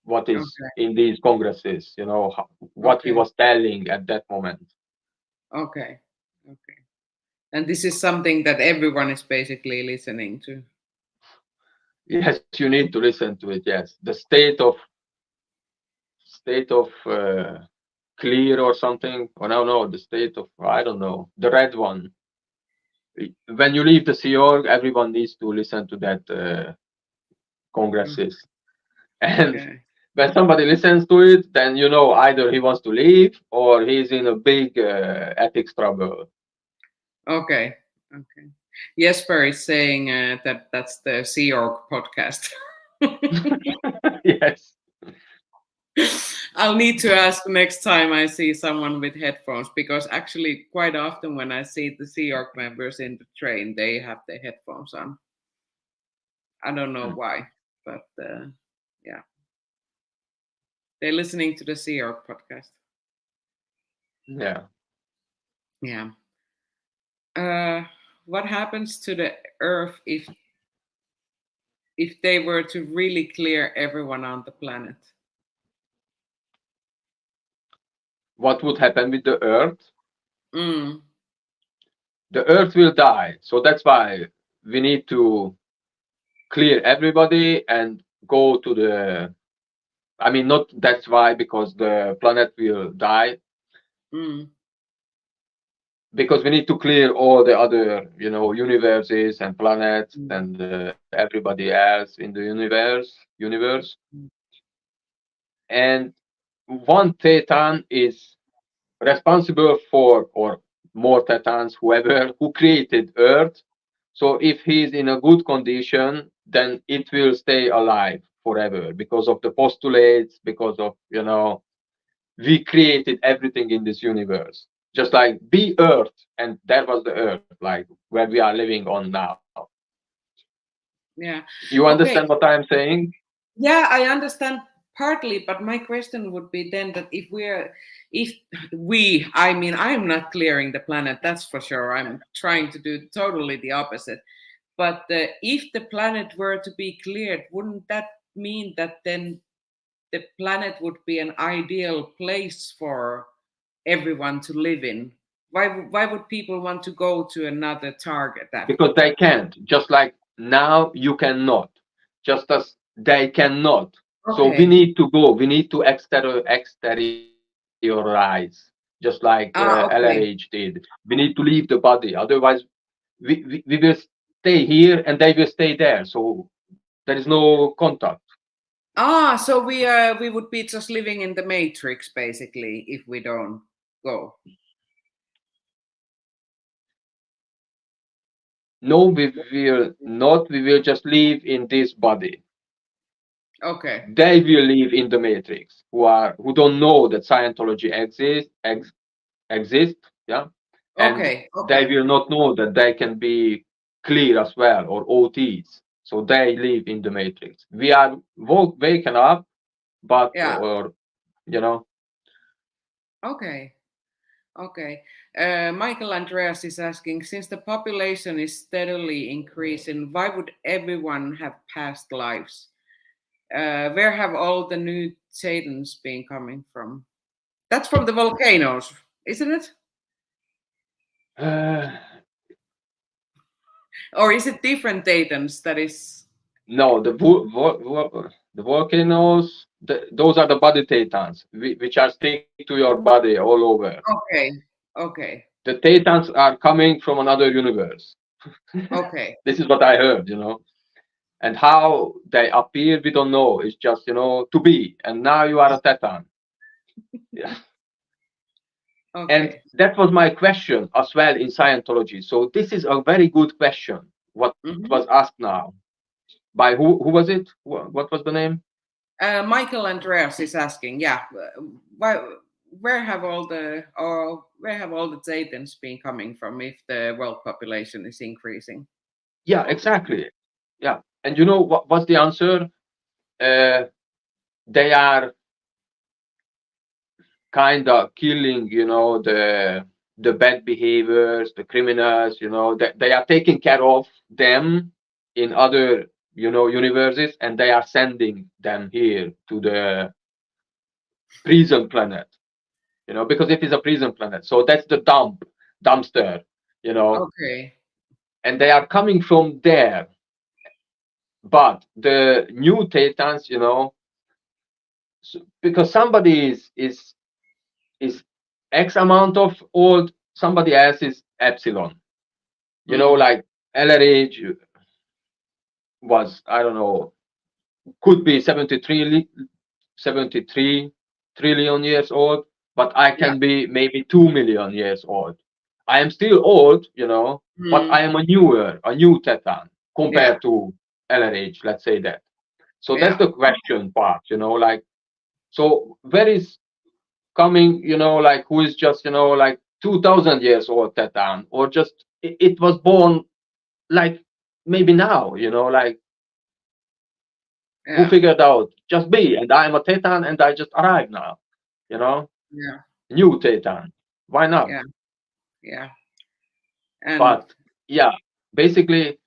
[SPEAKER 2] what is
[SPEAKER 1] Okay.
[SPEAKER 2] in these congresses, what he
[SPEAKER 1] Okay.
[SPEAKER 2] was telling at that moment.
[SPEAKER 1] Okay. Okay. And this is something that everyone is basically listening to.
[SPEAKER 2] Yes, you need to listen to it. Yes, the state of clear or something. Or no, the state of, I don't know, the red one. When you leave the Sea Org, everyone needs to listen to that congresses. And
[SPEAKER 1] Okay.
[SPEAKER 2] when somebody listens to it, then either he wants to leave or he's in a big ethics trouble.
[SPEAKER 1] Okay. Okay. Jesper is saying that that's the Sea Org podcast.
[SPEAKER 2] Yes.
[SPEAKER 1] I'll need to ask next time I see someone with headphones, because actually quite often when I see the Sea Org members in the train, they have their headphones on. I don't know why, but yeah. They're listening to the Sea Org podcast.
[SPEAKER 2] Yeah.
[SPEAKER 1] Yeah. What happens to the Earth if they were to really clear everyone on the planet?
[SPEAKER 2] What would happen with the Earth?
[SPEAKER 1] Mm.
[SPEAKER 2] The Earth will die. So that's why we need to clear everybody and go to the. I mean, not that's why, because the planet will die.
[SPEAKER 1] Mm.
[SPEAKER 2] Because we need to clear all the other, universes and planets and everybody else in the universe. And one Titan is responsible for, or more Titans, who created Earth. So if he's in a good condition, then it will stay alive forever because of the postulates, because of, we created everything in this universe. Just like be Earth, and that was the Earth, like where we are living on now.
[SPEAKER 1] Yeah.
[SPEAKER 2] You understand
[SPEAKER 1] Okay.
[SPEAKER 2] what I'm saying?
[SPEAKER 1] Yeah, I understand partly, but my question would be then that I mean, I'm not clearing the planet, that's for sure. I'm trying to do totally the opposite. But if the planet were to be cleared, wouldn't that mean that then the planet would be an ideal place for everyone to live in? Why would people want to go to another target after
[SPEAKER 2] Because they
[SPEAKER 1] that?
[SPEAKER 2] can't. Just like now you cannot. Just as they cannot. So we
[SPEAKER 1] Okay.
[SPEAKER 2] need to go. We need to exteriorize, just like LRH
[SPEAKER 1] Okay.
[SPEAKER 2] did. We need to leave the body. Otherwise, we will stay here and they will stay there. So there is no contact.
[SPEAKER 1] So we would be just living in the matrix basically if we don't go.
[SPEAKER 2] No, we will not. We will just live in this body.
[SPEAKER 1] Okay.
[SPEAKER 2] They will live in the matrix. Who don't know that Scientology exists. Yeah, and
[SPEAKER 1] Okay.
[SPEAKER 2] they
[SPEAKER 1] Okay.
[SPEAKER 2] will not know that they can be clear as well, or OTs. So they live in the matrix. We are waken up, but
[SPEAKER 1] Yeah.
[SPEAKER 2] you know
[SPEAKER 1] Okay. Okay. Michael Andreas is asking, since the population is steadily increasing, why would everyone have past lives? Where have all the new Satans been coming from? That's from the volcanoes, isn't it? Or is it different Thetans that is?
[SPEAKER 2] no, the volcanoes. Those are the body thetans, which are stick to your body all over.
[SPEAKER 1] Okay. Okay.
[SPEAKER 2] The thetans are coming from another universe.
[SPEAKER 1] Okay.
[SPEAKER 2] This is what I heard. And how they appear, we don't know. It's just to be. And now you are a thetan. Yeah. And
[SPEAKER 1] Okay.
[SPEAKER 2] that was my question as well in Scientology. So this is a very good question. What was
[SPEAKER 1] Mm-hmm.
[SPEAKER 2] asked now by who was it? What was the name?
[SPEAKER 1] Michael Andreas is asking, yeah, why, where have all the Thetans been coming from if the world population is increasing?
[SPEAKER 2] Yeah, exactly. Yeah, and you know what's the answer? They are kind of killing, the bad behaviors, the criminals. They are taking care of them in other universes, and they are sending them here to the prison planet, because it is a prison planet. So that's the dumpster,
[SPEAKER 1] Okay.
[SPEAKER 2] and they are coming from there. But the new Thetans, because somebody is X amount of old, somebody else is epsilon. Like LRH was, I don't know, could be 73 trillion years old, but I can be maybe 2 million years old. I am still old, but I am a new Thetan compared to LRH, let's say that. So that's the question part, like, so where is coming, like, who is just, like 2000 years old Thetan, or just, it was born like maybe now, like, who figured out just be, and I'm a Thetan and I just arrived now, new Thetan. Why not?
[SPEAKER 1] Yeah.
[SPEAKER 2] But yeah, basically,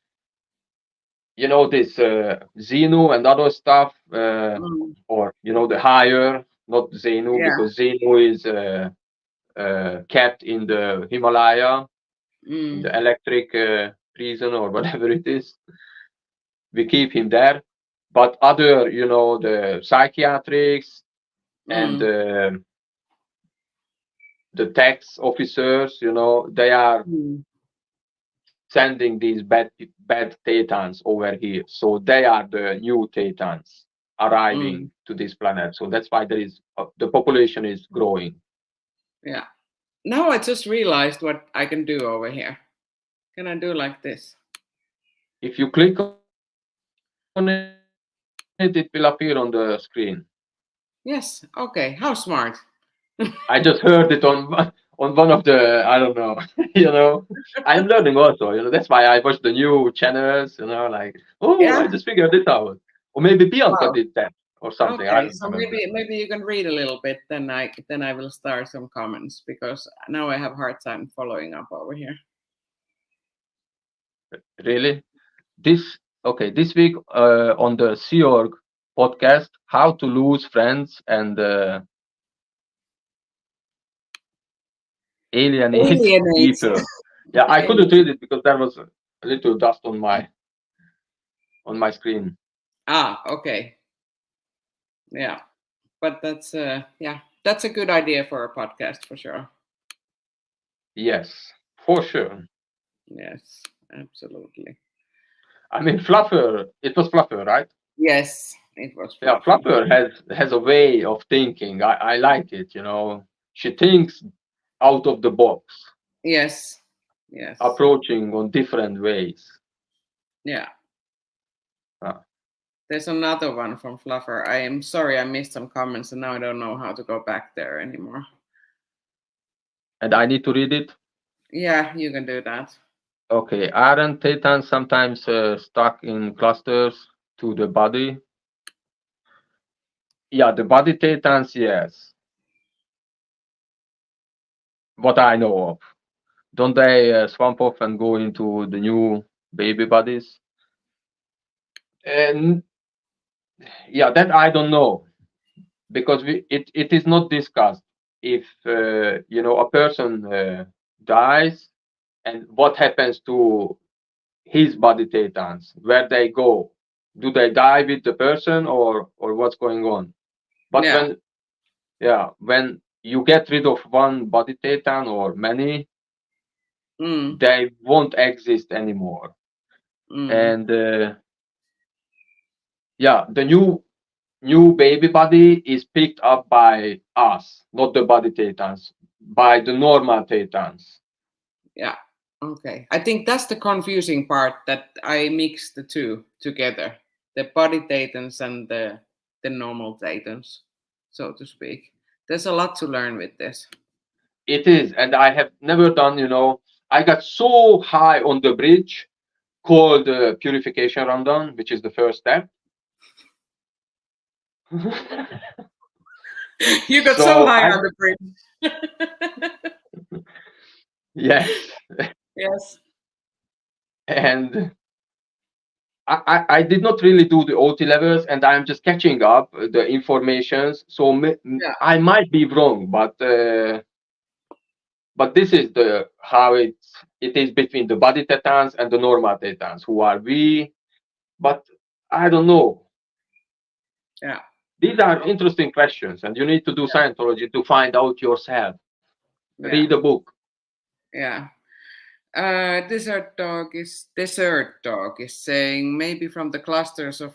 [SPEAKER 2] this Xenu and other stuff, or the higher, not Xenu, because Xenu is kept in the Himalaya, in the electric prison or whatever it is. We keep him there. But other, the psychiatrics and the tax officers, they are sending these bad Thetans over here. So they are the new Thetans arriving to this planet. So that's why there is the population is growing.
[SPEAKER 1] Yeah. Now I just realized what I can do over here. Can I do like this?
[SPEAKER 2] If you click on it, it will appear on the screen.
[SPEAKER 1] Yes. Okay. How smart.
[SPEAKER 2] I just heard it on one of the, I don't know, I'm learning also, that's why I watch the new channels, like, I just figured it out. Or maybe Bianca did that or something. I
[SPEAKER 1] Okay,
[SPEAKER 2] don't
[SPEAKER 1] so
[SPEAKER 2] remember.
[SPEAKER 1] maybe you can read a little bit, then I will start some comments, because now I have a hard time following up over here.
[SPEAKER 2] Really? This week on the Sea Org podcast, how to lose friends and alienate people. Yeah, I couldn't read it because there was a little dust on my screen.
[SPEAKER 1] Okay. Yeah, but that's that's a good idea for a podcast for sure.
[SPEAKER 2] Yes, for sure.
[SPEAKER 1] Yes, absolutely.
[SPEAKER 2] I mean, Fluffer, it was Fluffer, right?
[SPEAKER 1] Yes, it was Fluffer.
[SPEAKER 2] Yeah, Fluffer has a way of thinking. I like it, She thinks out of the box.
[SPEAKER 1] Yes.
[SPEAKER 2] Approaching on different ways.
[SPEAKER 1] Yeah. There's another one from Fluffer. I am sorry I missed some comments and now I don't know how to go back there anymore.
[SPEAKER 2] And I need to read it?
[SPEAKER 1] Yeah, you can do that.
[SPEAKER 2] Okay, aren't Thetans sometimes stuck in clusters to the body? Yeah, the body Thetans, yes. What I know of. Don't they swamp off and go into the new baby bodies? And yeah, that I don't know, because it is not discussed. If a person dies, and what happens to his body Thetans, where they go, do they die with the person or what's going on? But when you get rid of one body Thetan or many, they won't exist anymore. And the new baby body is picked up by us, not the body Thetans, by the normal Thetans.
[SPEAKER 1] Yeah. Okay. I think that's the confusing part, that I mix the two together, the body Thetans and the normal Thetans, so to speak. There's a lot to learn with this.
[SPEAKER 2] It is, and I have never done, I got so high on the bridge called purification rundown, which is the first step.
[SPEAKER 1] You got so high on the bridge.
[SPEAKER 2] Yes.
[SPEAKER 1] Yes.
[SPEAKER 2] And I did not really do the OT levels, and I'm just catching up the informations. So I might be wrong, but this is the how it is between the body Thetans and the normal Thetans. Who are we? But I don't know.
[SPEAKER 1] Yeah.
[SPEAKER 2] These are interesting questions, and you need to do Scientology to find out yourself. Read a book.
[SPEAKER 1] Yeah. Desert Dog is saying maybe from the clusters of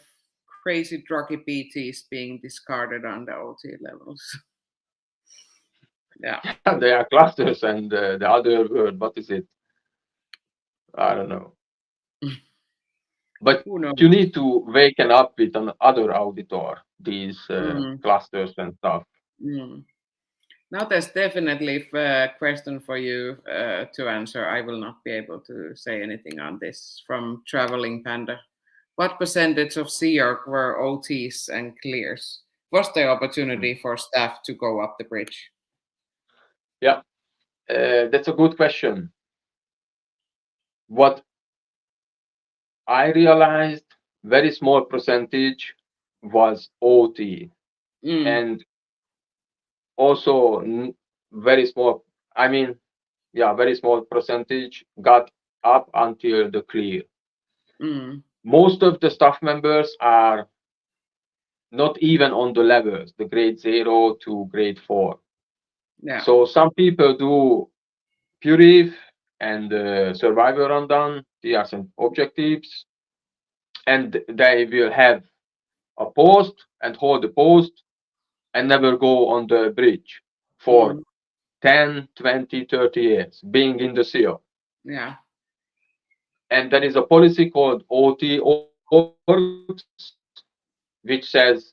[SPEAKER 1] crazy druggy PTs being discarded on the OT levels. Yeah.
[SPEAKER 2] They are clusters, and the other word, what is it? I don't know. But you need to waken up with another auditor, these clusters and stuff.
[SPEAKER 1] Now there's definitely a question for you to answer. I will not be able to say anything on this. From Traveling Panda. What percentage of Sea Org were OTs and clears? Was there opportunity for staff to go up the bridge?
[SPEAKER 2] Yeah, that's a good question. What I realized, very small percentage was OT, and also very small. I mean, very small percentage got up until the clear. Most of the staff members are not even on the levels, the grade 0 to grade 4.
[SPEAKER 1] Yeah.
[SPEAKER 2] So some people do Purif and Survivor Rundown. They are some objectives, and they will have a post and hold the post and never go on the bridge for 10, 20, 30 years, being in the SEO.
[SPEAKER 1] Yeah.
[SPEAKER 2] And there is a policy called OT orgs, which says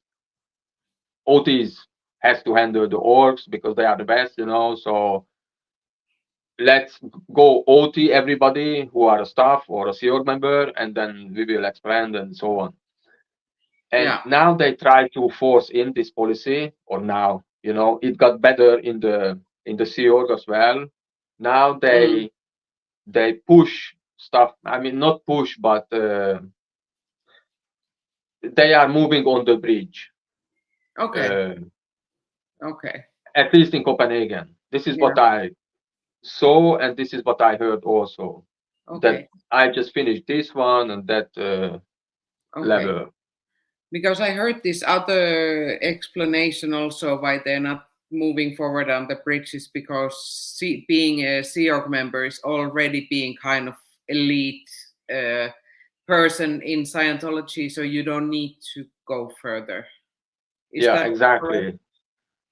[SPEAKER 2] OTs has to handle the orgs because they are the best, so let's go OT everybody who are a staff or a SEO member, and then we will expand and so on. And now they try to force in this policy, or now, it got better in the Sea Org as well. Now they push stuff. I mean, not push, but they are moving on the bridge.
[SPEAKER 1] Okay.
[SPEAKER 2] At least in Copenhagen. This is what I saw, and this is what I heard also. That I just finished this one and that level.
[SPEAKER 1] Because I heard this other explanation also why they're not moving forward on the bridges, because being a Sea Org member is already being kind of elite person in Scientology, so you don't need to go further.
[SPEAKER 2] Is that exactly correct?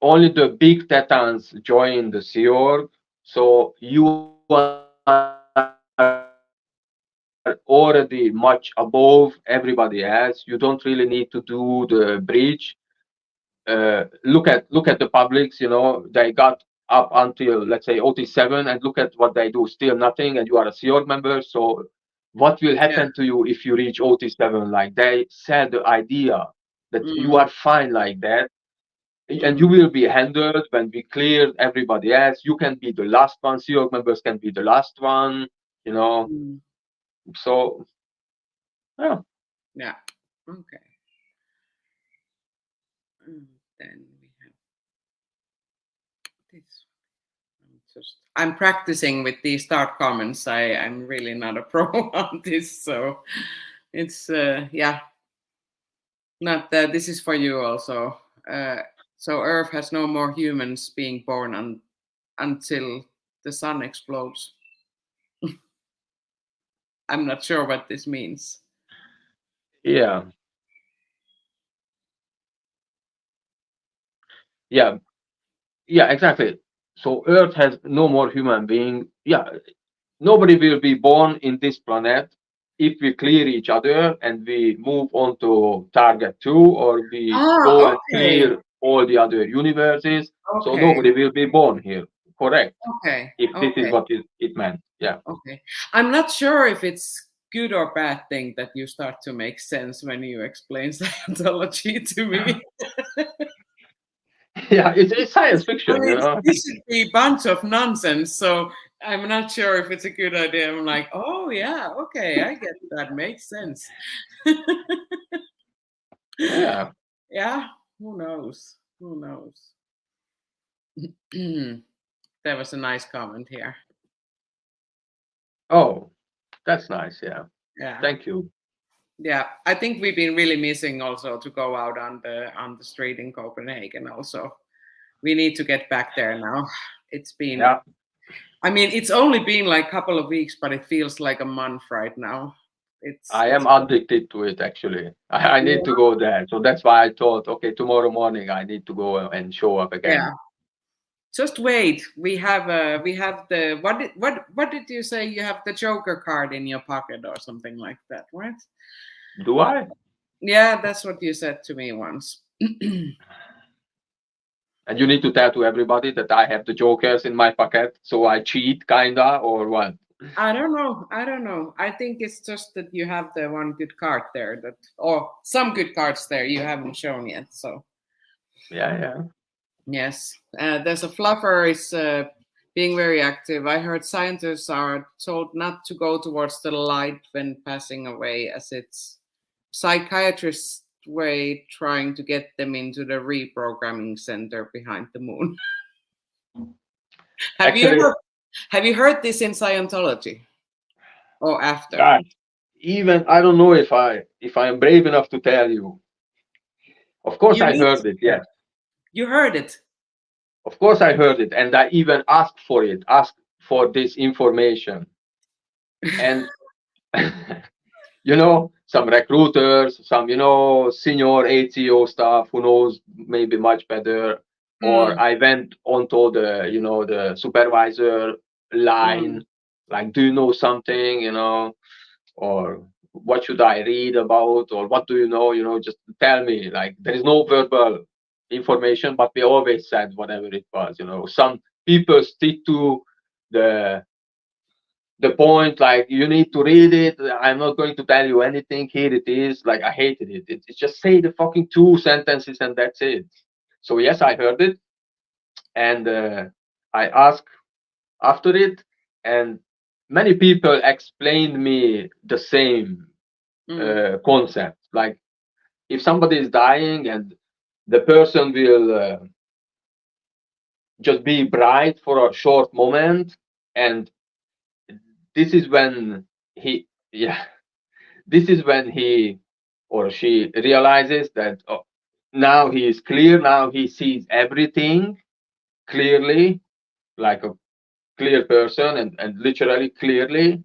[SPEAKER 2] Only the big Thetans join the Sea Org, so you are already much above everybody else. You don't really need to do the bridge. Look at the publics, they got up until, let's say, OT7, and look at what they do, still nothing, and you are a Sea Org member. So what will happen to you if you reach OT7? Like, they sell the idea that you are fine like that, and you will be handled when we clear everybody else. You can be the last one. Sea Org members can be the last one, So,
[SPEAKER 1] yeah. Okay. Then we have this. I'm practicing with these start comments. I'm really not a pro on this, so it's not that. This is for you also. So Earth has no more humans being born until the sun explodes. I'm not sure what this means.
[SPEAKER 2] Yeah, exactly. So Earth has no more human being. Nobody will be born in this planet if we clear each other and we move on to target 2, or we go and clear all the other universes. So nobody will be born here. Correct. If this is what it meant. Yeah.
[SPEAKER 1] Okay. I'm not sure if it's good or bad thing that you start to make sense when you explain Scientology to me.
[SPEAKER 2] Yeah, it's science fiction.
[SPEAKER 1] This should be a bunch of nonsense. So I'm not sure if it's a good idea. I'm like, oh yeah, okay, I get that. Makes sense.
[SPEAKER 2] Yeah.
[SPEAKER 1] Yeah, who knows? Who knows? There was a nice comment here.
[SPEAKER 2] Oh, that's nice. Yeah.
[SPEAKER 1] Yeah.
[SPEAKER 2] Thank you.
[SPEAKER 1] Yeah, I think we've been really missing also to go out on the street in Copenhagen. Also, we need to get back there now. It's been,
[SPEAKER 2] Yeah.
[SPEAKER 1] I mean, it's only been like a couple of weeks, but it feels like a month right now.
[SPEAKER 2] I
[SPEAKER 1] It's
[SPEAKER 2] am addicted to it actually. I need to go there. So that's why I thought, okay, tomorrow morning I need to go and show up again.
[SPEAKER 1] yeah. Just wait. We have the what did you say? You have the Joker card in your pocket or something like that, right?
[SPEAKER 2] Do I?
[SPEAKER 1] Yeah, that's what you said to me once.
[SPEAKER 2] And you need to tell to everybody that I have the jokers in my pocket, so I cheat, kinda, or what?
[SPEAKER 1] I don't know. I don't know. I think it's just that you have the one good card there that, or some good cards there you haven't shown yet. So
[SPEAKER 2] Yeah.
[SPEAKER 1] yes, there's a fluffer is being very active. I heard scientists are told not to go towards the light when passing away, as it's psychiatrists' way trying to get them into the reprogramming center behind the moon.
[SPEAKER 2] Actually,
[SPEAKER 1] have you heard this in Scientology or after?
[SPEAKER 2] guys, even I don't know if I am brave enough to tell you. Of course
[SPEAKER 1] You
[SPEAKER 2] I
[SPEAKER 1] need
[SPEAKER 2] heard
[SPEAKER 1] to
[SPEAKER 2] it,
[SPEAKER 1] hear.
[SPEAKER 2] yes.
[SPEAKER 1] You heard it.
[SPEAKER 2] Of course I heard it, and I even asked for it, asked for this information. And some recruiters, some senior ATO staff who knows maybe much better. Or I went onto the supervisor line, like, do you know something, or what should I read about, or what do you know, just tell me. Like, there is no verbal information, but we always said whatever it was. Some people stick to the point, like, you need to read it. I'm not going to tell you anything. Here it is. Like, I hated it. It's just say the fucking 2 sentences and that's it. So yes, I heard it, and I asked after it, and many people explained me the same concept. Like, if somebody is dying and the person will just be bright for a short moment, and this is when he yeah this is when he or she realizes that, now he is clear, now he sees everything clearly, like a clear person, and literally clearly,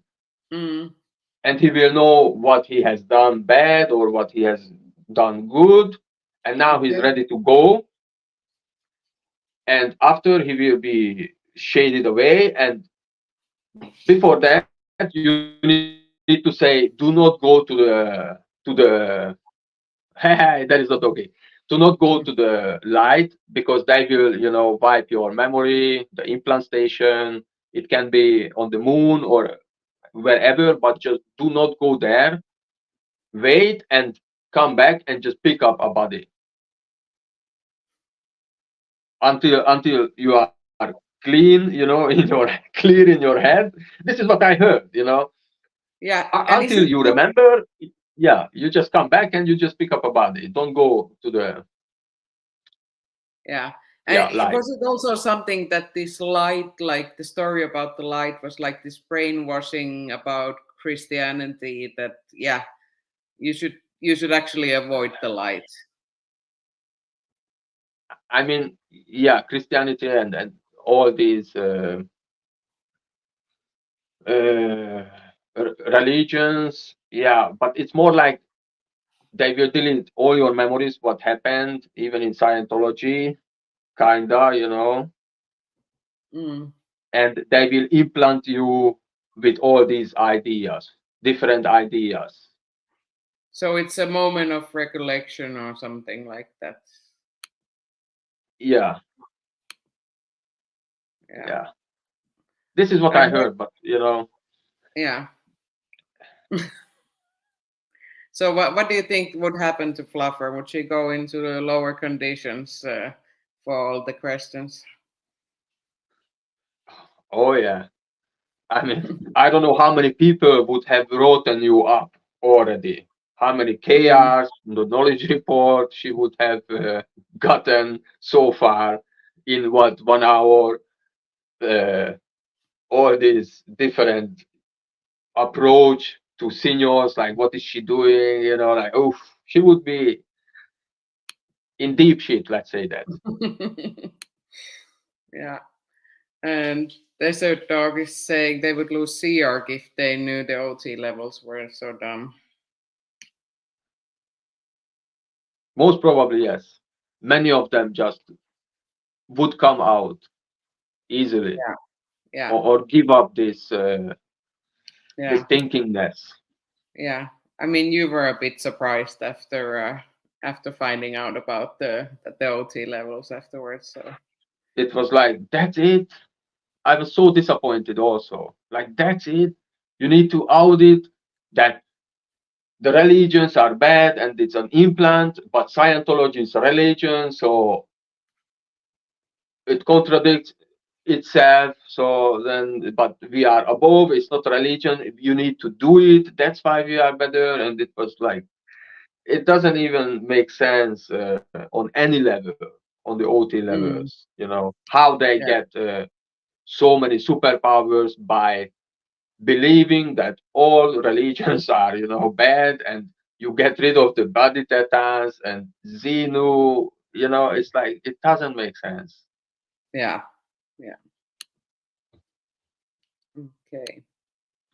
[SPEAKER 2] and he will know what he has done bad or what he has done good, and now he's ready to go. And after, he will be shaded away, and before that you need to say, do not go to the that is not okay. Do not go to the light, because they will wipe your memory, the implant station. It can be on the moon or wherever, but just do not go there. Wait and come back and just pick up a body until you are clean, clear in your head. This is what I heard.
[SPEAKER 1] Yeah, and is
[SPEAKER 2] Until
[SPEAKER 1] it
[SPEAKER 2] you remember, yeah, you just come back and you just pick up a body. Don't go to the
[SPEAKER 1] yeah. And
[SPEAKER 2] light.
[SPEAKER 1] was it also something that this light, like the story about the light, was like this brainwashing about Christianity, that you should actually avoid the light?
[SPEAKER 2] I mean, yeah, Christianity and all these religions, yeah, but it's more like they will delete all your memories, what happened, even in Scientology, kinda. And they will implant you with all these ideas, different ideas.
[SPEAKER 1] So it's a moment of recollection or something like that.
[SPEAKER 2] Yeah. This is what I heard, but
[SPEAKER 1] yeah. So what do you think would happen to Fluffer? Would she go into the lower conditions for all the questions?
[SPEAKER 2] Oh yeah. I mean, I don't know how many people would have written you up already. How many KRs, the knowledge report she would have gotten so far in what 1 hour. All these different approach to seniors, like what is she doing? You know, like oh, she would be in deep shit. Let's say that.
[SPEAKER 1] Yeah. And Desert Dog is saying they would lose CRG if they knew the OT levels were so dumb.
[SPEAKER 2] Most probably, yes. Many of them just would come out easily,
[SPEAKER 1] Yeah.
[SPEAKER 2] or give up this
[SPEAKER 1] Yeah.
[SPEAKER 2] thinkingness.
[SPEAKER 1] Yeah. I mean, you were a bit surprised after finding out about the OT levels afterwards. So
[SPEAKER 2] It was like, that's it. I was so disappointed also. Like, that's it. You need to audit that the religions are bad and it's an implant, but Scientology is a religion, so it contradicts itself. So then, but we are above, it's not a religion. You need to do it. That's why we are better. And it was like, it doesn't even make sense on any level, on the OT levels, you know, how they get so many superpowers by believing that all religions are, you know, bad, and you get rid of the body tattoos and Xenu, you know, it's like, it doesn't make sense.
[SPEAKER 1] yeah. Okay.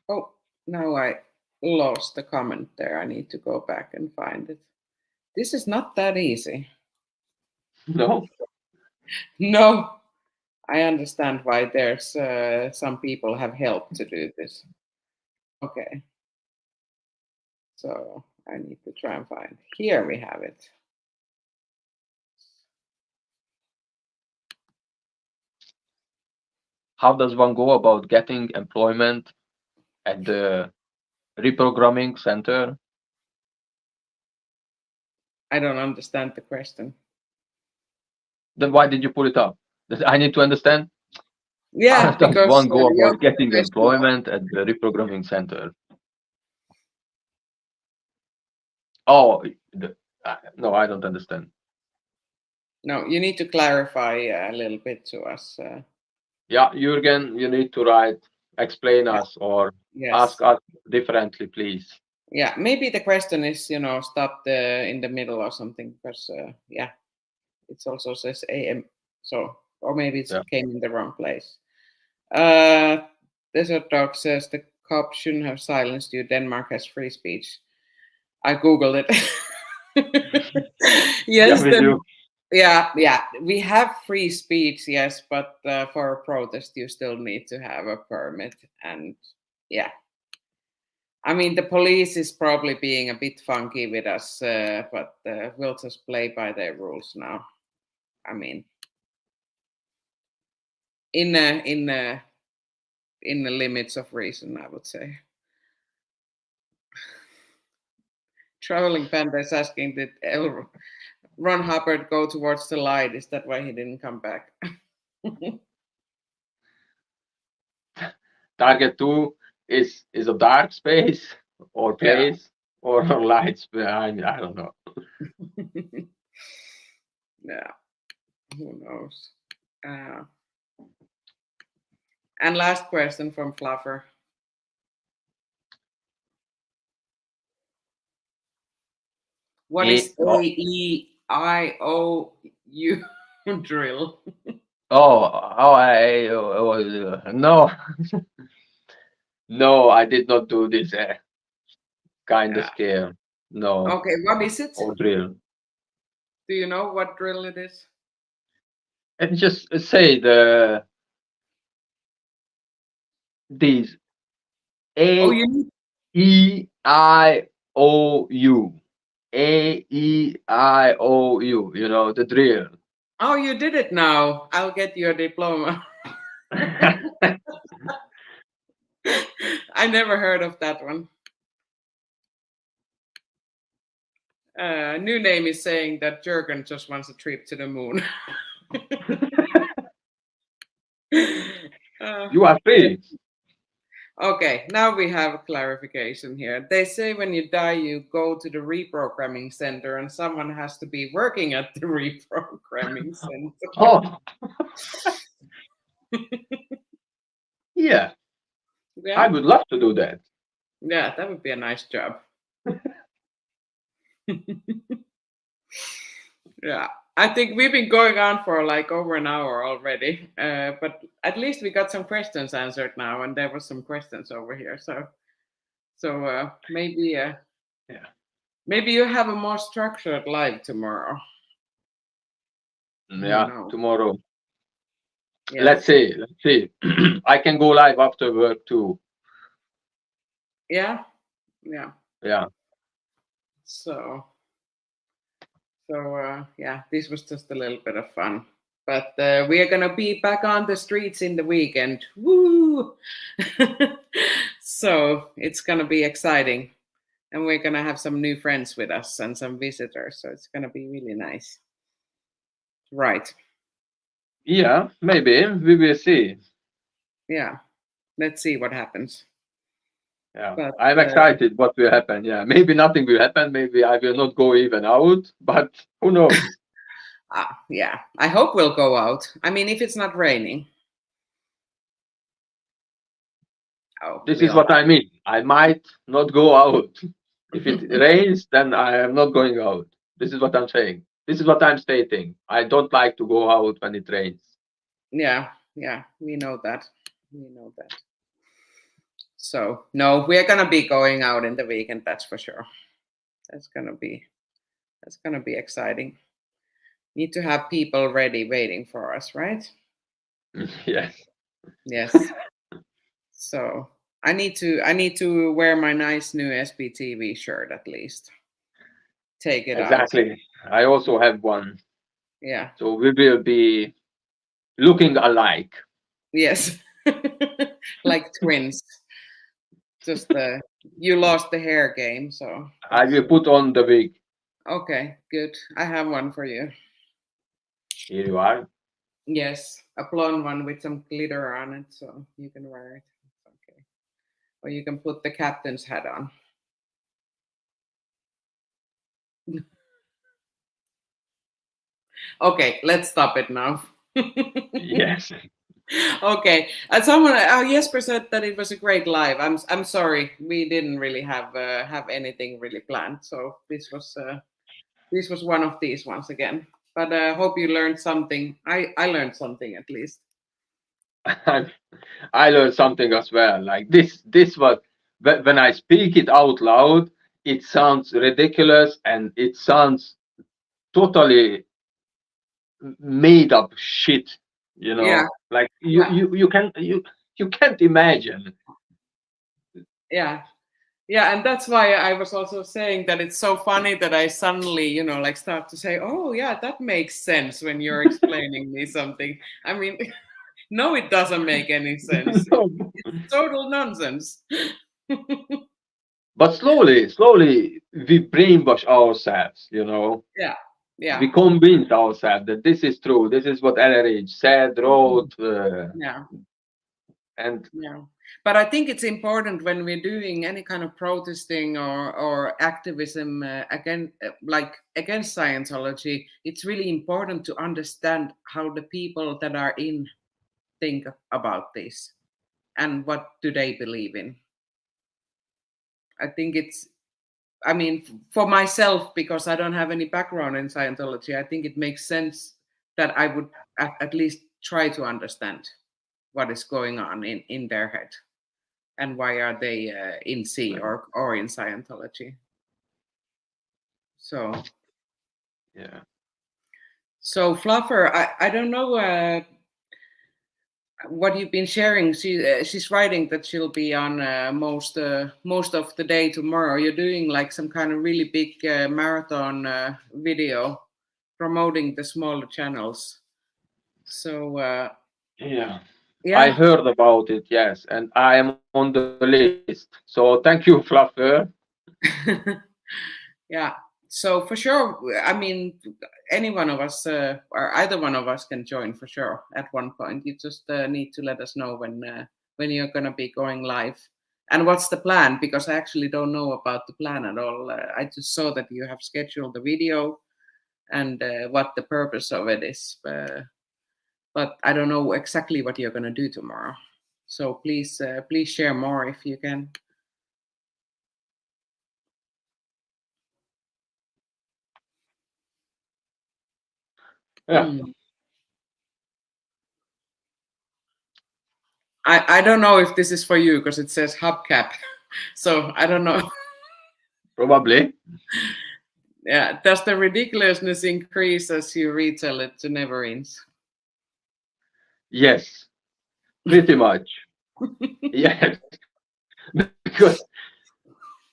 [SPEAKER 1] Oh, now I lost the comment there. I need to go back and find it. This is not that easy.
[SPEAKER 2] No?
[SPEAKER 1] No. I understand why there's some people have helped to do this. Okay. So I need to try and find. Here we have it.
[SPEAKER 2] How does one go about getting employment at the reprogramming center?
[SPEAKER 1] I don't understand the question.
[SPEAKER 2] Then why did you put it up? I need to understand.
[SPEAKER 1] Yeah,
[SPEAKER 2] How does
[SPEAKER 1] because
[SPEAKER 2] one go
[SPEAKER 1] your
[SPEAKER 2] about getting
[SPEAKER 1] question-
[SPEAKER 2] employment at the reprogramming center? Oh, no, I don't understand.
[SPEAKER 1] No, you need to clarify a little bit to us.
[SPEAKER 2] Yeah, Jürgen, you need to explain us or ask us differently, please.
[SPEAKER 1] Yeah, maybe the question is, stopped in the middle or something, because it also says AM, so, or maybe it came in the wrong place. Desert Dog says the cop shouldn't have silenced you. Denmark has free speech. I Googled it. Yes, yeah, we have free speech, yes, but for a protest, you still need to have a permit. And yeah, I mean, the police is probably being a bit funky with us, but we'll just play by their rules now. I mean, in the limits of reason, I would say. Traveling Panda is asking, did Ron Hubcult go towards the light? Is that why he didn't come back?
[SPEAKER 2] Target 2 is a dark space or place or a light space. I don't know.
[SPEAKER 1] Yeah, who knows? And last question from Fluffer. What is AEIOU drill?
[SPEAKER 2] No. No, I did not do this kind of scare. No.
[SPEAKER 1] Okay, what is it?
[SPEAKER 2] Or drill.
[SPEAKER 1] Do you know what drill it is?
[SPEAKER 2] And just say these AEIOU. AEIOU, you know, the drill.
[SPEAKER 1] Oh, you did it now. I'll get you a diploma. I never heard of that one. New name is saying that Jürgen just wants a trip to the moon.
[SPEAKER 2] You are free.
[SPEAKER 1] Okay, now we have clarification here. They say when you die, you go to the reprogramming center, and someone has to be working at the reprogramming center.
[SPEAKER 2] Oh, yeah.
[SPEAKER 1] Yeah,
[SPEAKER 2] I would love to do that.
[SPEAKER 1] yeah, that would be a nice job. Yeah, I think we've been going on for like over an hour already, but at least we got some questions answered now, and there were some questions over here. So maybe
[SPEAKER 2] Yeah.
[SPEAKER 1] maybe you have a more structured life tomorrow.
[SPEAKER 2] Yeah, tomorrow.
[SPEAKER 1] Yes.
[SPEAKER 2] Let's see. I can go live after work too.
[SPEAKER 1] Yeah.
[SPEAKER 2] Yeah.
[SPEAKER 1] So yeah, this was just a little bit of fun. But we are gonna be back on the streets in the weekend. Woo! So it's gonna be exciting. And we're gonna have some new friends with us and some visitors. So it's gonna be really nice. Right.
[SPEAKER 2] Yeah, maybe. We will see.
[SPEAKER 1] Yeah. Let's see what happens.
[SPEAKER 2] Yeah.
[SPEAKER 1] But
[SPEAKER 2] I'm excited what will happen. Yeah. Maybe nothing will happen. Maybe I will not go even out, but who knows?
[SPEAKER 1] Yeah. I hope we'll go out. I mean, if it's not raining. Oh,
[SPEAKER 2] This is what I mean. I might not go out. If it rains, then I am not going out. This is what I'm saying. This is what I'm stating. I don't like to go out when it rains.
[SPEAKER 1] Yeah, we know that. So no, we're gonna be going out in the weekend, that's for sure. That's gonna be exciting. Need to have people ready waiting for us, right?
[SPEAKER 2] Yes.
[SPEAKER 1] So I need to wear my nice new SBTV shirt at least. Take it out.
[SPEAKER 2] Exactly. I also have one.
[SPEAKER 1] Yeah.
[SPEAKER 2] So we will be looking alike.
[SPEAKER 1] Yes. Like twins. Just you lost the hair game, so
[SPEAKER 2] I will put on the wig.
[SPEAKER 1] okay, good. I have one for you.
[SPEAKER 2] Here you are.
[SPEAKER 1] Yes, a blonde one with some glitter on it, so you can wear it. Okay. Or you can put the captain's hat on. Okay, let's stop it now.
[SPEAKER 2] Yes.
[SPEAKER 1] Okay. Someone, Jesper said that it was a great live. I'm sorry, we didn't really have anything really planned, so this was one of these ones again. But I hope you learned something. I learned something at least.
[SPEAKER 2] I learned something as well. Like this was when I speak it out loud, it sounds ridiculous and it sounds totally made up shit.
[SPEAKER 1] Yeah.
[SPEAKER 2] Like you can't imagine.
[SPEAKER 1] Yeah. Yeah, and that's why I was also saying that it's so funny that I suddenly, like start to say, "Oh, yeah, that makes sense" when you're explaining me something. I mean, no, it doesn't make any sense. It's total nonsense.
[SPEAKER 2] But slowly we brainwash ourselves,
[SPEAKER 1] Yeah.
[SPEAKER 2] We convince ourselves that this is true. This is what LRH said, wrote.
[SPEAKER 1] Yeah.
[SPEAKER 2] And
[SPEAKER 1] yeah. But I think it's important when we're doing any kind of protesting or activism against Scientology, it's really important to understand how the people that are in think about this and what do they believe in. I think for myself, because I don't have any background in Scientology, I think it makes sense that I would at least try to understand what is going on in their head and why are they in C or in Scientology. So
[SPEAKER 2] yeah.
[SPEAKER 1] So Fluffer, I don't know what you've been sharing. She's writing that she'll be on most of the day tomorrow. You're doing like some kind of really big marathon video promoting the smaller channels. So
[SPEAKER 2] yeah, I heard about it. Yes, and I am on the list. So thank you, Fluffer.
[SPEAKER 1] Yeah. So for sure, I mean, any one of us or either one of us can join for sure at one point. You just need to let us know when when you're going to be going live, and what's the plan, because I actually don't know about the plan at all. I just saw that you have scheduled the video and what the purpose of it is, but I don't know exactly what you're going to do tomorrow. So please share more if you can.
[SPEAKER 2] Yeah.
[SPEAKER 1] I don't know if this is for you because it says hubcap, so I don't know.
[SPEAKER 2] Probably.
[SPEAKER 1] Yeah. Does the ridiculousness increase as you retell it to Neverins?
[SPEAKER 2] Yes, pretty much. Yes, because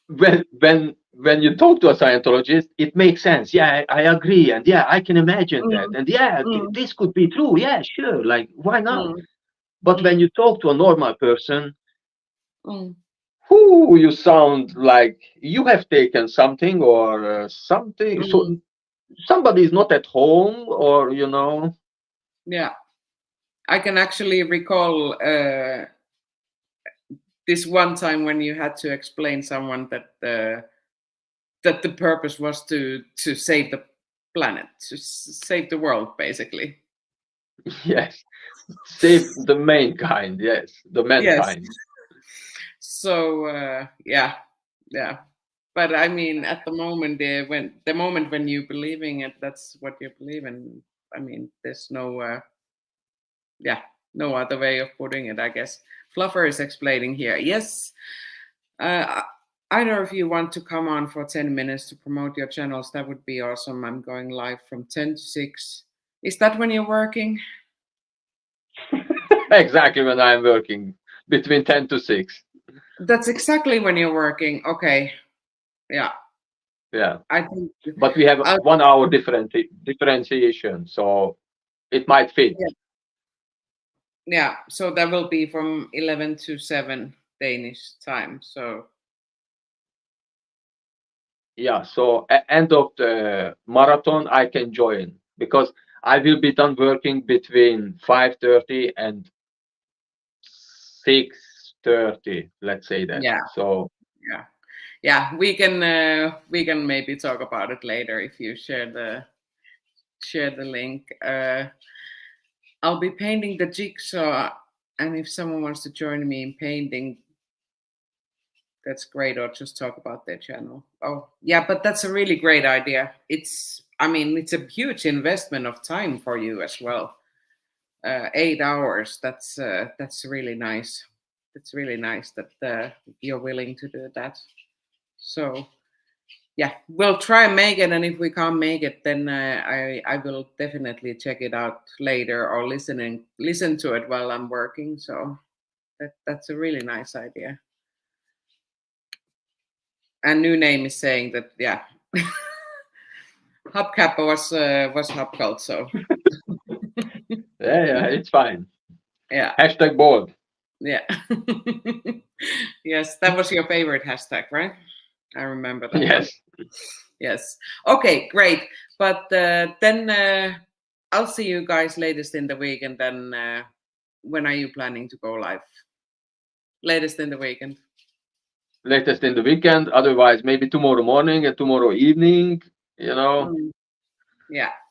[SPEAKER 2] when you talk to a Scientologist, it makes sense. Yeah, I agree, and yeah, I can imagine that, and yeah, this could be true. Yeah, sure. Like, why not? But when you talk to a normal person, who you sound like you have taken something or something. So somebody is not at home, or
[SPEAKER 1] Yeah, I can actually recall this one time when you had to explain someone that the purpose was to save the planet, to save the world, basically.
[SPEAKER 2] Yes, save the mankind. Yes, the mankind.
[SPEAKER 1] Yes. So yeah. But I mean, at the moment, when you believing it, that's what you believe in. I mean, there's no no other way of putting it, I guess. Fluffer is explaining here. Yes. Either of you want to come on for 10 minutes to promote your channels, that would be awesome. I'm going live from 10 to 6. Is that when you're working?
[SPEAKER 2] Exactly when I'm working, between 10 to 6.
[SPEAKER 1] That's exactly when you're working. Okay. Yeah.
[SPEAKER 2] Yeah.
[SPEAKER 1] I think,
[SPEAKER 2] but we have 1 hour differentiation, so it might fit.
[SPEAKER 1] Yeah. So that will be from 11 to 7 Danish time. So
[SPEAKER 2] yeah. So at end of the marathon, I can join because I will be done working between 5:30 and 6:30. Let's say that.
[SPEAKER 1] Yeah.
[SPEAKER 2] So
[SPEAKER 1] yeah, we can maybe talk about it later if you share the link. I'll be painting the jigsaw, and if someone wants to join me in painting, that's great, or just talk about their channel. Oh yeah, but that's a really great idea. It's a huge investment of time for you as well. 8 hours, that's really nice. It's really nice that you're willing to do that. So yeah, we'll try and make it, and if we can't make it, then I will definitely check it out later or listen to it while I'm working. So that's a really nice idea. And New Name is saying that Hubcap was Hubcult, so
[SPEAKER 2] yeah, it's fine.
[SPEAKER 1] Yeah.
[SPEAKER 2] #bold.
[SPEAKER 1] Yeah. Yes, that was your favorite hashtag, right? I remember that.
[SPEAKER 2] Yes.
[SPEAKER 1] Yes. Okay, great. But then I'll see you guys latest in the week, and then when are you planning to go live? Latest in the weekend.
[SPEAKER 2] Latest in the weekend. Otherwise, maybe tomorrow morning and tomorrow evening.
[SPEAKER 1] Yeah.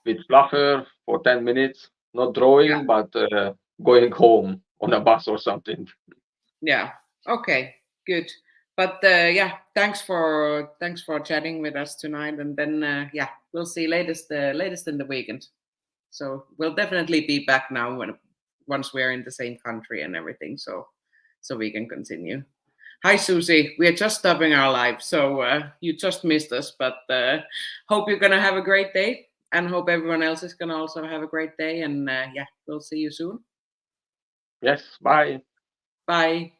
[SPEAKER 2] With Fluffer for 10 minutes. Not drawing, but going home on a bus or something.
[SPEAKER 1] Yeah. Okay. Good. But thanks for chatting with us tonight, and then we'll see latest in the weekend. So we'll definitely be back now once we're in the same country and everything, so we can continue. Hi Susie, we are just stopping our live, so you just missed us, but hope you're gonna have a great day, and hope everyone else is gonna also have a great day, and we'll see you soon.
[SPEAKER 2] Yes, bye.
[SPEAKER 1] Bye.